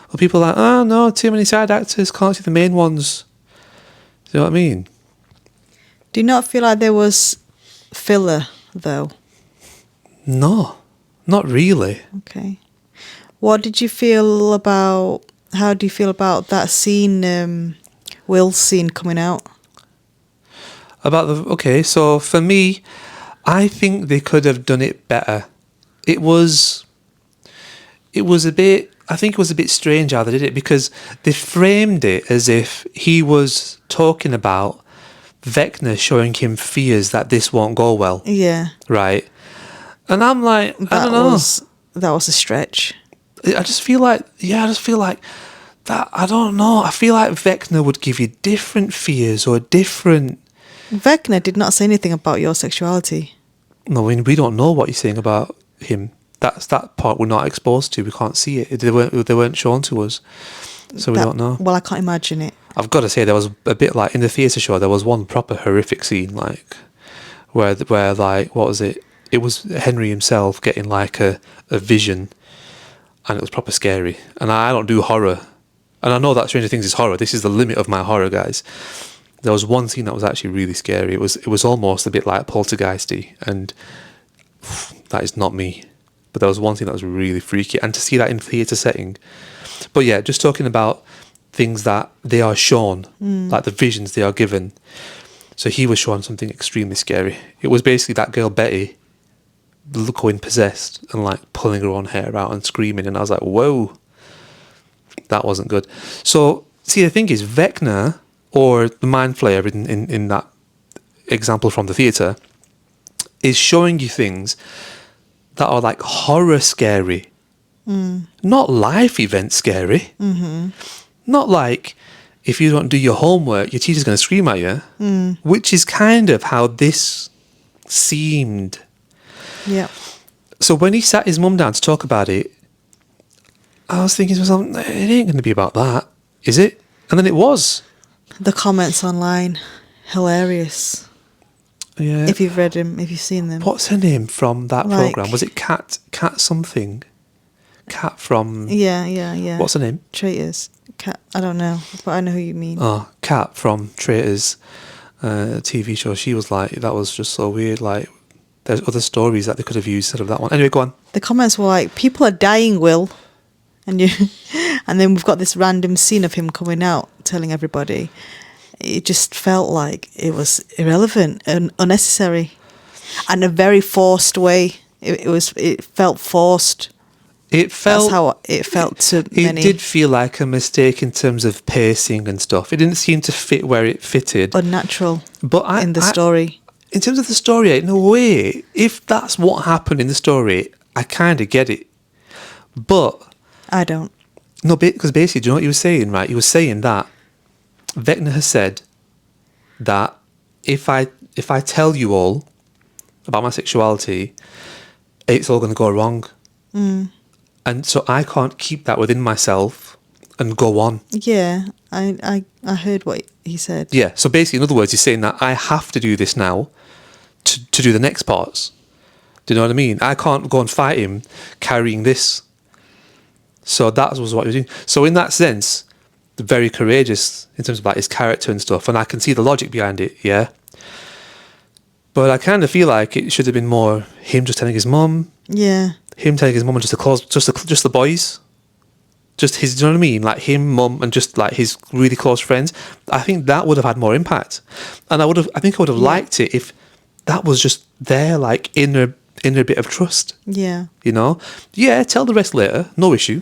Well, people are like, oh no, too many side actors, can't see the main ones. Do you know what I mean?
Do you not feel like there was filler, though?
No, not really.
Okay. What did you feel about... How do you feel about that scene, Will's scene coming out?
Okay, so for me, I think they could have done it better. It was a bit, I think it was a bit strange how they did it, because they framed it as if he was talking about Vecna showing him fears that this won't go well,
Yeah.
right? And I'm like, I don't know.
That was a stretch.
I just feel like that, I don't know. I feel like Vecna would give you different fears or different...
Vecna did not say anything about your sexuality.
No, I mean, we don't know what he's saying about him. That's that part we're not exposed to. We can't see it. They weren't shown to us, so we don't know.
Well, I can't imagine it.
I've got to say, there was a bit like in the theatre show. There was one proper horrific scene, like where like, what was it? It was Henry himself getting like a vision, and it was proper scary. And I don't do horror, and I know that Stranger Things is horror. This is the limit of my horror, guys. There was one scene that was actually really scary. It was almost a bit like poltergeisty, and that is not me. But there was one thing that was really freaky, and to see that in theatre setting. But yeah, just talking about things that they are shown, like the visions they are given. So he was shown something extremely scary. It was basically that girl Betty going possessed and like pulling her own hair out and screaming, and I was like, whoa, that wasn't good. So see, the thing is, Vecna, or the Mind Flayer in that example from the theatre, is showing you things that are like horror scary, not life event scary. Not like if you don't do your homework, your teacher's going to scream at you, which is kind of how this seemed.
Yeah.
So when he sat his mum down to talk about it, I was thinking to myself, it ain't going to be about that, is it? And then it was.
The comments online, hilarious.
Yeah.
If you've read them, if you've seen them.
What's her name from that
Like-
programme? Was it Cat something? Cat from...
Yeah.
What's her name?
Traitors. Cat. I don't know, but I know who you mean.
Oh, Cat from Traitors TV show. She was like, that was just so weird. Like, there's other stories that they could have used instead of that one. Anyway, go on.
The comments were like, people are dying, Will. And you, And then we've got this random scene of him coming out, telling everybody. It just felt like it was irrelevant and unnecessary, and a very forced way. It felt forced.
It felt.
That's how it felt to
It
many.
did feel like a mistake in terms of pacing and stuff. It didn't seem to fit where it fitted.
Unnatural
But
in the story.
In terms of the story, in a way, if that's what happened in the story, I kind of get it. But
I don't.
no, because basically, do you know what he was saying? Right, he was saying that Vecna has said that if I tell you all about my sexuality, it's all going to go wrong. And so I can't keep that within myself and go on.
Yeah, I heard what he said.
Yeah, so basically, in other words, he's saying that I have to do this now to do the next parts. Do you know what I mean? I can't go and fight him carrying this. So that was what he was doing. So in that sense, very courageous in terms of like his character and stuff, and I can see the logic behind it, yeah. But I kind of feel like it should have been more him just telling his mum,
Yeah,
him telling his mum and just the boys, just his. Do you know what I mean? Like him, mum, and just like his really close friends. I think that would have had more impact, and I think I would have liked it if that was just there, like inner bit of trust.
yeah,
You know, yeah, tell the rest later, no issue.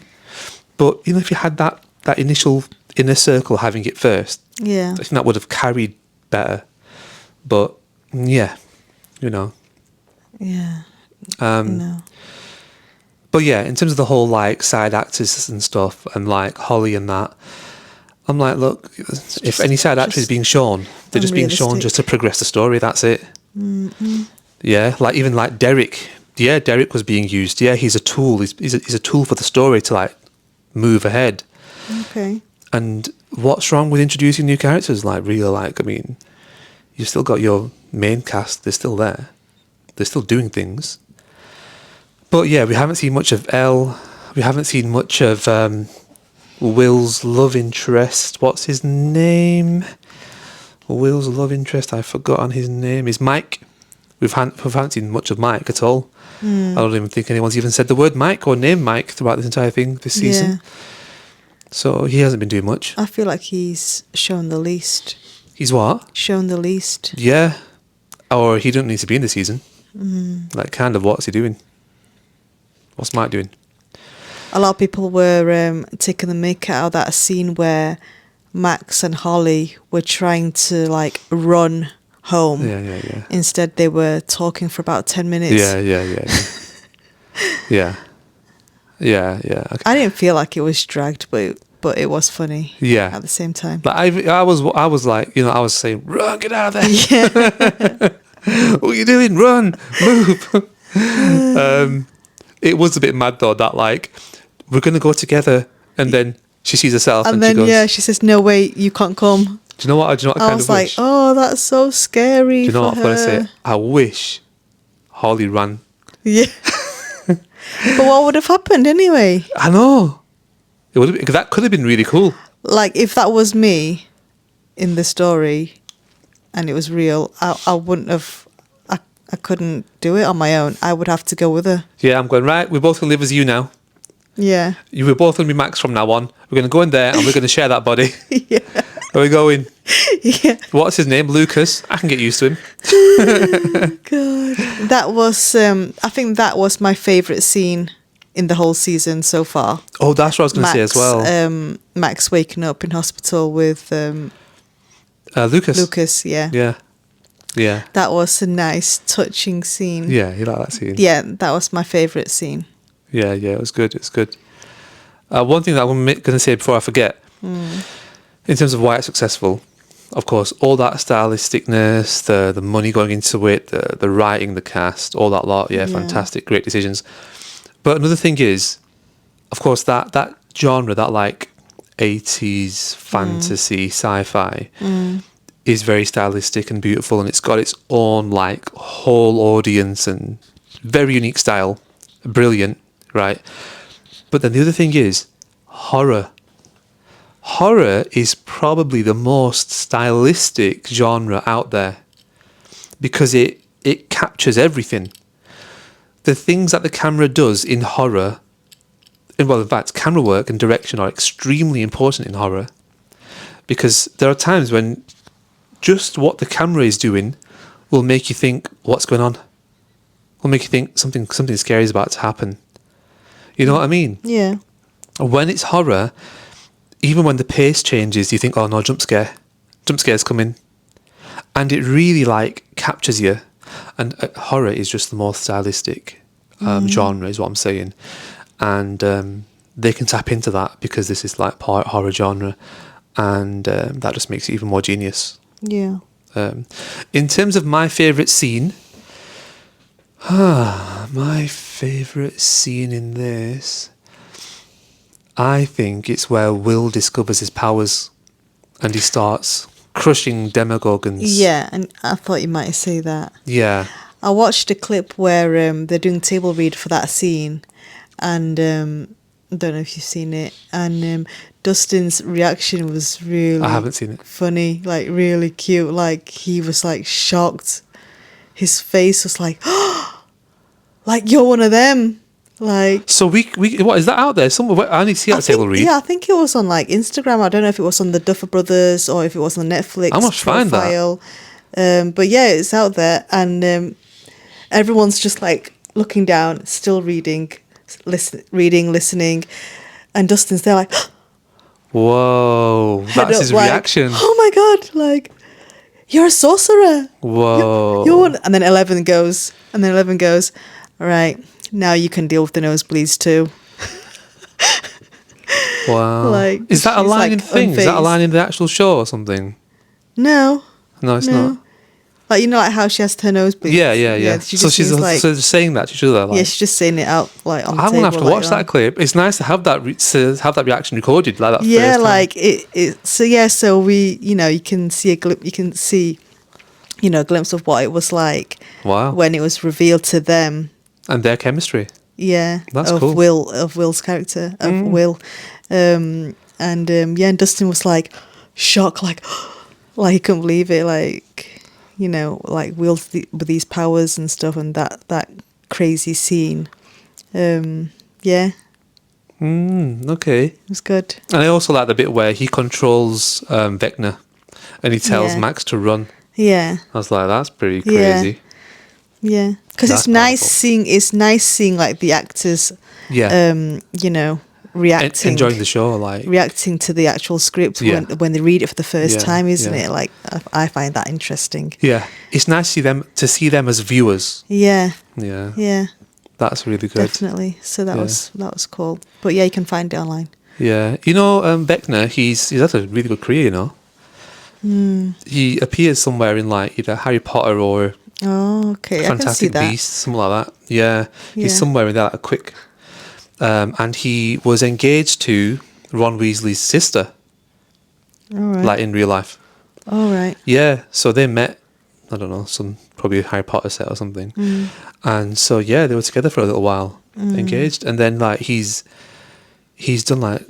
But you know, if you had that initial inner circle having it first,
yeah,
I think that would have carried better. But yeah, you know.
yeah.
Um,
No.
But yeah, in terms of the whole like side actors and stuff, and like Holly and that, I'm like, look, if any side actor is being shown, they're just being shown
unrealistic.
just to progress the story. That's it. Yeah, like even like Derek. Yeah, Derek was being used. Yeah, he's a tool. He's a tool for the story to like move ahead.
Okay.
And what's wrong with introducing new characters? Like real, like I mean, you've still got your main cast. They're still there. They're still doing things. But yeah, we haven't seen much of Elle. We haven't seen much of Will's love interest. What's his name? Will's love interest. I've forgotten his name. Is Mike. We haven't seen much of Mike at all. I don't even think anyone's even said the word Mike or named Mike throughout this entire thing this season.
Yeah.
So he hasn't been doing much.
I feel like he's shown the least.
He's what?
Shown the least.
Yeah. Or he doesn't need to be in the season. Like, kind of, what's he doing? What's Mike doing?
A lot of people were taking the mick out of that scene where Max and Holly were trying to like run home.
Yeah.
Instead, they were talking for about 10 minutes.
Yeah. Yeah. Okay.
I didn't feel like it was dragged, but it was funny.
Yeah.
At the same time.
But I was like, you know, I was saying, run, get out of there.
Yeah.
What are you doing? Run, move. It was a bit mad though that like we're gonna go together, and then she sees herself and
then
she goes,
she says, "No, wait, you can't come."
Do you know what? I
I
kind
was
of
like,
wish.
"Oh, that's so scary."
Do you know
for
what I'm gonna
her.
say? I wish Holly ran.
Yeah. But what would have happened anyway?
I know. It would have, that could have been really cool.
Like if that was me in the story and it was real, I wouldn't have. I couldn't do it on my own. I would have to go with her.
Yeah, I'm going, right, we're both going to live as you now.
Yeah.
You were both going to be Max from now on. We're going to go in there and we're going to share that body.
Yeah.
Where are we going?
Yeah.
What's his name? Lucas. I can get used to him.
God. That was. I think that was my favourite scene in the whole season so far.
Oh, that's what I was going to say as well.
Max waking up in hospital with
Lucas.
Lucas. Yeah.
Yeah.
That was a nice, touching scene.
Yeah, you like that scene.
Yeah, that was my favourite scene.
Yeah, it was good. It's good. One thing that I'm going to say before I forget, in terms of why it's successful, of course, all that stylisticness, the money going into it, the writing, the cast, all that lot, yeah, fantastic, great decisions. But another thing is, of course, that genre, that like 80s fantasy, sci-fi, is very stylistic and beautiful, and it's got its own like whole audience and very unique style. Brilliant, right? But then the other thing is horror. Horror is probably the most stylistic genre out there because it captures everything. The things that the camera does in horror well, in fact, camera work and direction are extremely important in horror, because there are times when just what the camera is doing will make you think, what's going on? Will make you think something scary is about to happen. You know what I mean?
Yeah.
When it's horror, even when the pace changes, you think, oh no, jump scare's coming. And it really like captures you. And horror is just the more stylistic genre, is what I'm saying. And they can tap into that because this is like part horror genre. And that just makes it even more genius.
Yeah.
In terms of my favourite scene, my favourite scene in this, I think it's where Will discovers his powers and he starts crushing Demogorgons.
Yeah, and I thought you might say that.
Yeah.
I watched a clip where they're doing table read for that scene, and I don't know if you've seen it. And Dustin's reaction was really
I haven't seen it.
funny, like really cute. Like he was like shocked. His face was like, like you're one of them. Like
So we what is that out there? Somewhere I need to see that table read.
Yeah, I think it was on like Instagram. I don't know if it was on the Duffer Brothers or if it was on Netflix.
I must find that.
profile. But yeah, it's out there, and everyone's just like looking down, still reading, listening, and Dustin's there like,
Whoa,
head
that's
up,
his
like,
reaction.
oh my god, like you're a sorcerer.
Whoa.
You're one. And then Eleven goes, all right, now you can deal with the nosebleeds too.
Wow.
Like,
is that a
she's,
line
like,
in thing? Is that a
unfazed.
line in the actual show or something?
No,
No, it's
no.
not.
Like you know, like how she has her nosebleeds.
Yeah.
She
So
just
she's
means, like,
so saying that to each other. Like,
yeah, she's just saying it out like on the
I'm
table.
gonna have to
like,
watch that clip. It's nice to have that reaction recorded like that.
Yeah,
first time.
like it. So yeah, so we, you can see a glimpse. You can see, a glimpse of what it was like
Wow.
when it was revealed to them.
And their chemistry.
Yeah,
That's
of
cool.
Will's character of Will, and and Dustin was like shocked, like he couldn't believe it, like like Will's with these powers and stuff, and that crazy scene. Yeah,
Okay.
it was good.
And I also like the bit where he controls Vecna, and he tells
Yeah.
Max to run.
Yeah,
I was like, that's pretty
Yeah.
crazy.
yeah, because
That's
it's nice
powerful.
seeing like the actors,
Yeah.
reacting.
Enjoying the show, like.
reacting to the actual script
Yeah.
when they read it for the first
Yeah,
time, isn't
yeah.
it? Like I find that interesting.
Yeah. It's nice to see them as viewers.
Yeah,
Yeah.
yeah,
That's really good.
definitely. So that
Yeah.
was cool. But yeah, you can find it online.
Yeah. Vecna, he's had a really good career, He appears somewhere in like either Harry Potter or
Oh, okay, I can see
Fantastic
that.
Beasts, something like that. Yeah. He's
Yeah.
somewhere in there, like a quick. And he was engaged to Ron Weasley's sister,
All right.
like in real life.
All right.
Yeah, so they met, I don't know, probably a Harry Potter set or something. And so yeah, they were together for a little while, engaged. And then like he's done like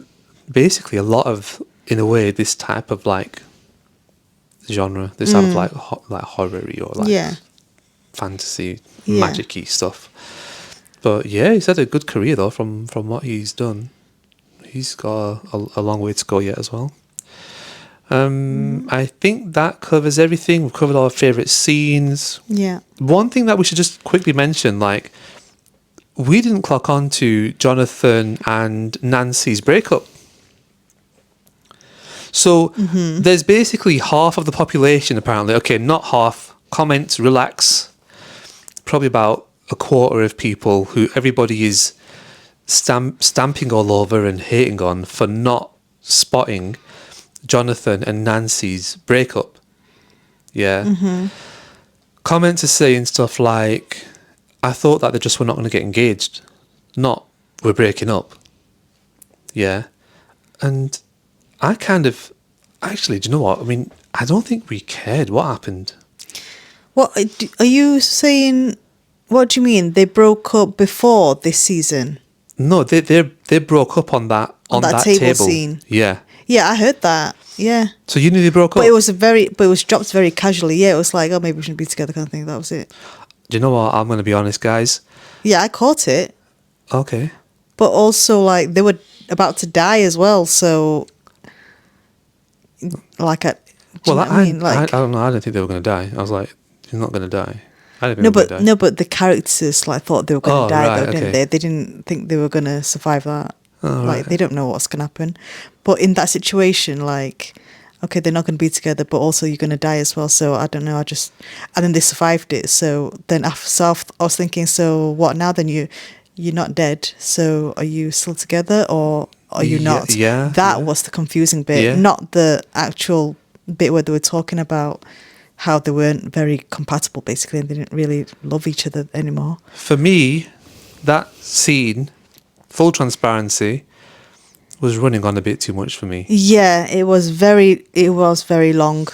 basically a lot of, in a way, this type of like genre, this type of like horror-y or like
Yeah.
fantasy,
Yeah.
magic-y stuff. But yeah, he's had a good career though from what he's done. He's got a long way to go yet as well. I think that covers everything. We've covered all our favourite scenes.
Yeah.
One thing that we should just quickly mention, like, we didn't clock on to Jonathan and Nancy's breakup. So there's basically half of the population, apparently. Okay, not half. Comment, relax. Probably about a quarter of people who everybody is stamping all over and hating on for not spotting Jonathan and Nancy's breakup. Yeah. Comments are saying stuff like, I thought that they just were not going to get engaged. Not, we're breaking up. Yeah. And I actually, do you know what? I mean, I don't think we cared what happened.
What are you saying? What do you mean? They broke up before this season?
No, they broke up on that
that table scene.
Yeah.
Yeah, I heard that. Yeah.
So you knew they broke up?
But it was dropped very casually. Yeah, it was like, oh, maybe we shouldn't be together kind of thing. That was it.
Do you know what? I'm going to be honest, guys.
Yeah, I caught it.
Okay.
but also like they were about to die as well. So, like, do you know what I mean? Like,
I don't know. I didn't think they were going to die. I was like, "You're not going to die." I didn't think
no,
they were
but
going to die.
the characters like thought they were going
Oh,
to die
right,
though, didn't
okay.
they? They didn't think they were going to survive that.
Oh,
Like
right.
they don't know what's going to happen. But in that situation, like, okay, they're not going to be together, but also you're going to die as well. So I don't know. And then they survived it. So then after, I was thinking, so what now? Then you're not dead. So are you still together or are you
Yeah,
not?
yeah,
That
yeah.
was the confusing bit,
Yeah.
not the actual bit where they were talking about how they weren't very compatible, basically, and they didn't really love each other anymore.
For me, that scene, full transparency, was running on a bit too much for me.
Yeah, it was very long.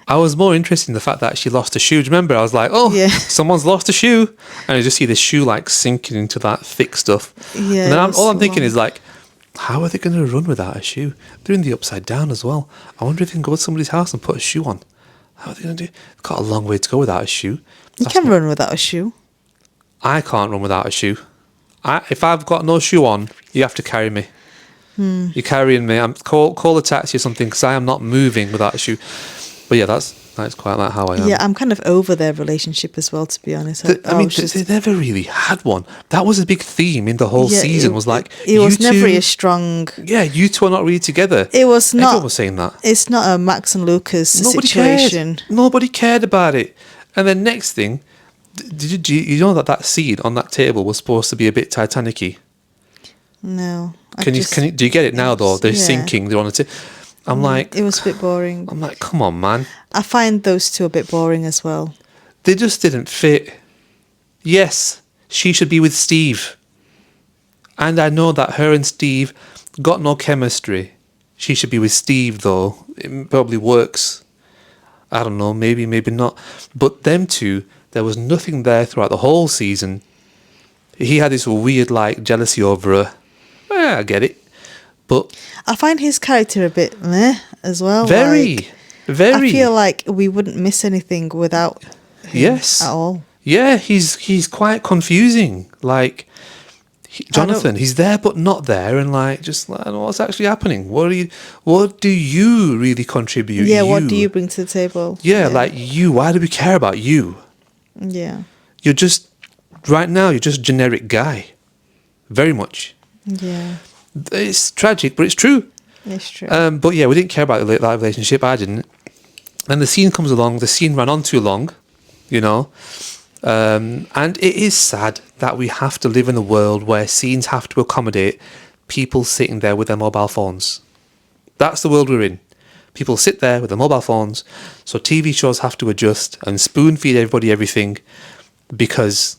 I was more interested in the fact that she lost a shoe. Do you remember? I was like, oh,
Yeah.
someone's lost a shoe. And I just see this shoe like sinking into that thick stuff.
Yeah,
And then
it was
all I'm
so
thinking
long.
is like, how are they going to run without a shoe? They're in the upside down as well. I wonder if they can go to somebody's house and put a shoe on. How are they going to do? They've got a long way to go without a shoe.
You
That's
can
not-
run without a shoe.
I can't run without a shoe. If I've got no shoe on, you have to carry me. You're carrying me. Call a taxi or something because I am not moving without a shoe. But yeah, that's quite like how I am.
Yeah, I'm kind of over their relationship as well, to be honest.
I mean,
was just-
they never really had one. That was a big theme in the whole
yeah,
season. Was like
it was
you
never
two-
a strong.
Yeah, you two are not really together.
It was
Everyone
not.
was saying that.
It's not a Max and Lucas situation.
cared. Nobody cared about it. And then next thing, did you know that scene on that table was supposed to be a bit Titanic-y?
No.
Do you get it now though? They're
yeah.
sinking. They're on a I'm like,
It was a bit boring.
I'm like, come on, man.
I find those two a bit boring as well.
They just didn't fit. Yes, she should be with Steve. And I know that her and Steve got no chemistry. She should be with Steve though. It probably works. I don't know, maybe not. But them two, there was nothing there throughout the whole season. He had this weird like jealousy over her. I get it. But
I find his character a bit meh as well.
very.
I feel like we wouldn't miss anything without him
Yes.
at all.
Yeah, he's quite confusing. Like Jonathan, he's there but not there, and like just like, I don't know what's actually happening. What do you really contribute?
Yeah, what do you bring to the table?
Yeah, like you. Why do we care about you?
Yeah.
You're just right now. You're just generic guy. Very much.
Yeah.
It's tragic, but it's true.
It's true.
But yeah, we didn't care about that relationship. I didn't. And the scene comes along. The scene ran on too long, you know. And it is sad that we have to live in a world where scenes have to accommodate people sitting there with their mobile phones. That's the world we're in. People sit there with their mobile phones, so TV shows have to adjust and spoon feed everybody everything because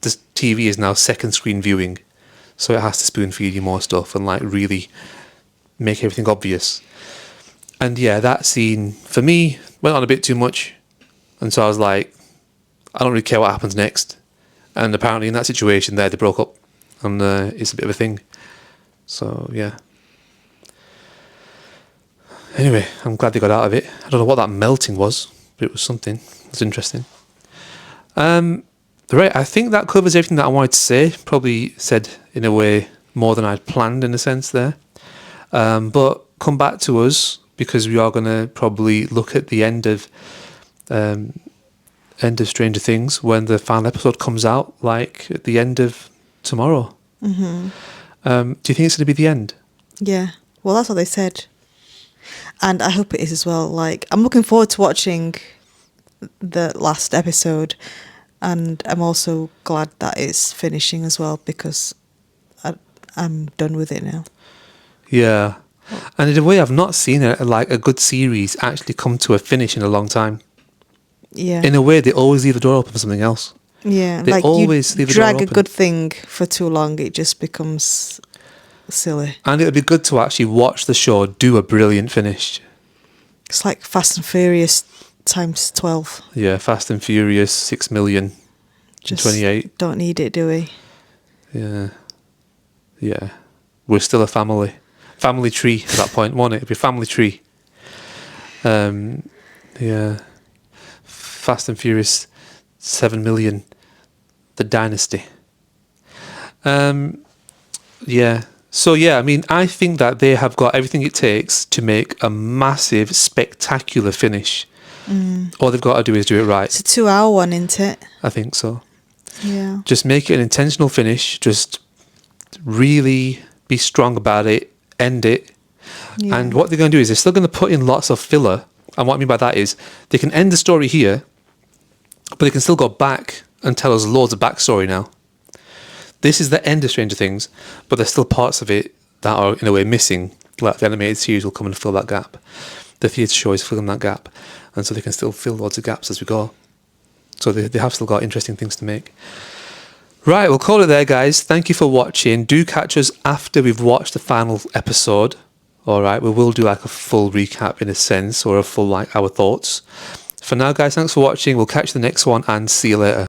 the TV is now second screen viewing, so it has to spoon feed you more stuff and like really make everything obvious. And yeah, that scene for me went on a bit too much, and so I was like, I don't really care what happens next. And apparently in that situation there, they broke up, and it's a bit of a thing. So yeah. Anyway, I'm glad they got out of it. I don't know what that melting was, but it was something. It was interesting. Right, I think that covers everything that I wanted to say. Probably said in a way more than I'd planned in a sense there. But come back to us because we are going to probably look at the end of Stranger Things when the final episode comes out, like at the end of tomorrow. Mm-hmm. Do you think it's going to be the end?
Yeah. Well, that's what they said. And I hope it is as well. Like, I'm looking forward to watching the last episode, and I'm also glad that it's finishing as well because I'm done with it now.
Yeah. And in a way, I've not seen a good series actually come to a finish in a long time.
Yeah.
In a way, they always leave the door open for something else.
Yeah.
They
like
always
you
leave the door
drag a
open.
good thing for too long, it just becomes silly.
And it would be good to actually watch the show do a brilliant finish.
It's like Fast and Furious times 12.
Yeah, Fast and Furious, 6 million,
Just
28.
don't need it, do we?
Yeah. Yeah. We're still a family. Family tree at that point, won't it? It'd be a family tree. Yeah. Fast and Furious, 7 million. The Dynasty. Yeah. So yeah, I mean, I think that they have got everything it takes to make a massive, spectacular finish. All they've got to do is do it right.
It's a 2-hour one, isn't it?
I think so.
Yeah.
Just make it an intentional finish. Just really be strong about it. End it.
Yeah.
And what they're going to do is they're still going to put in lots of filler. And what I mean by that is they can end the story here, but they can still go back and tell us loads of backstory now. This is the end of Stranger Things, but there's still parts of it that are in a way missing. Like the animated series will come and fill that gap. The theatre show is filling that gap. And so they can still fill loads of gaps as we go. So they have still got interesting things to make. Right, we'll call it there, guys. Thank you for watching. Do catch us after we've watched the final episode. All right, we will do like a full recap in a sense, or a full like our thoughts. For now, guys, thanks for watching. We'll catch you the next one and see you later.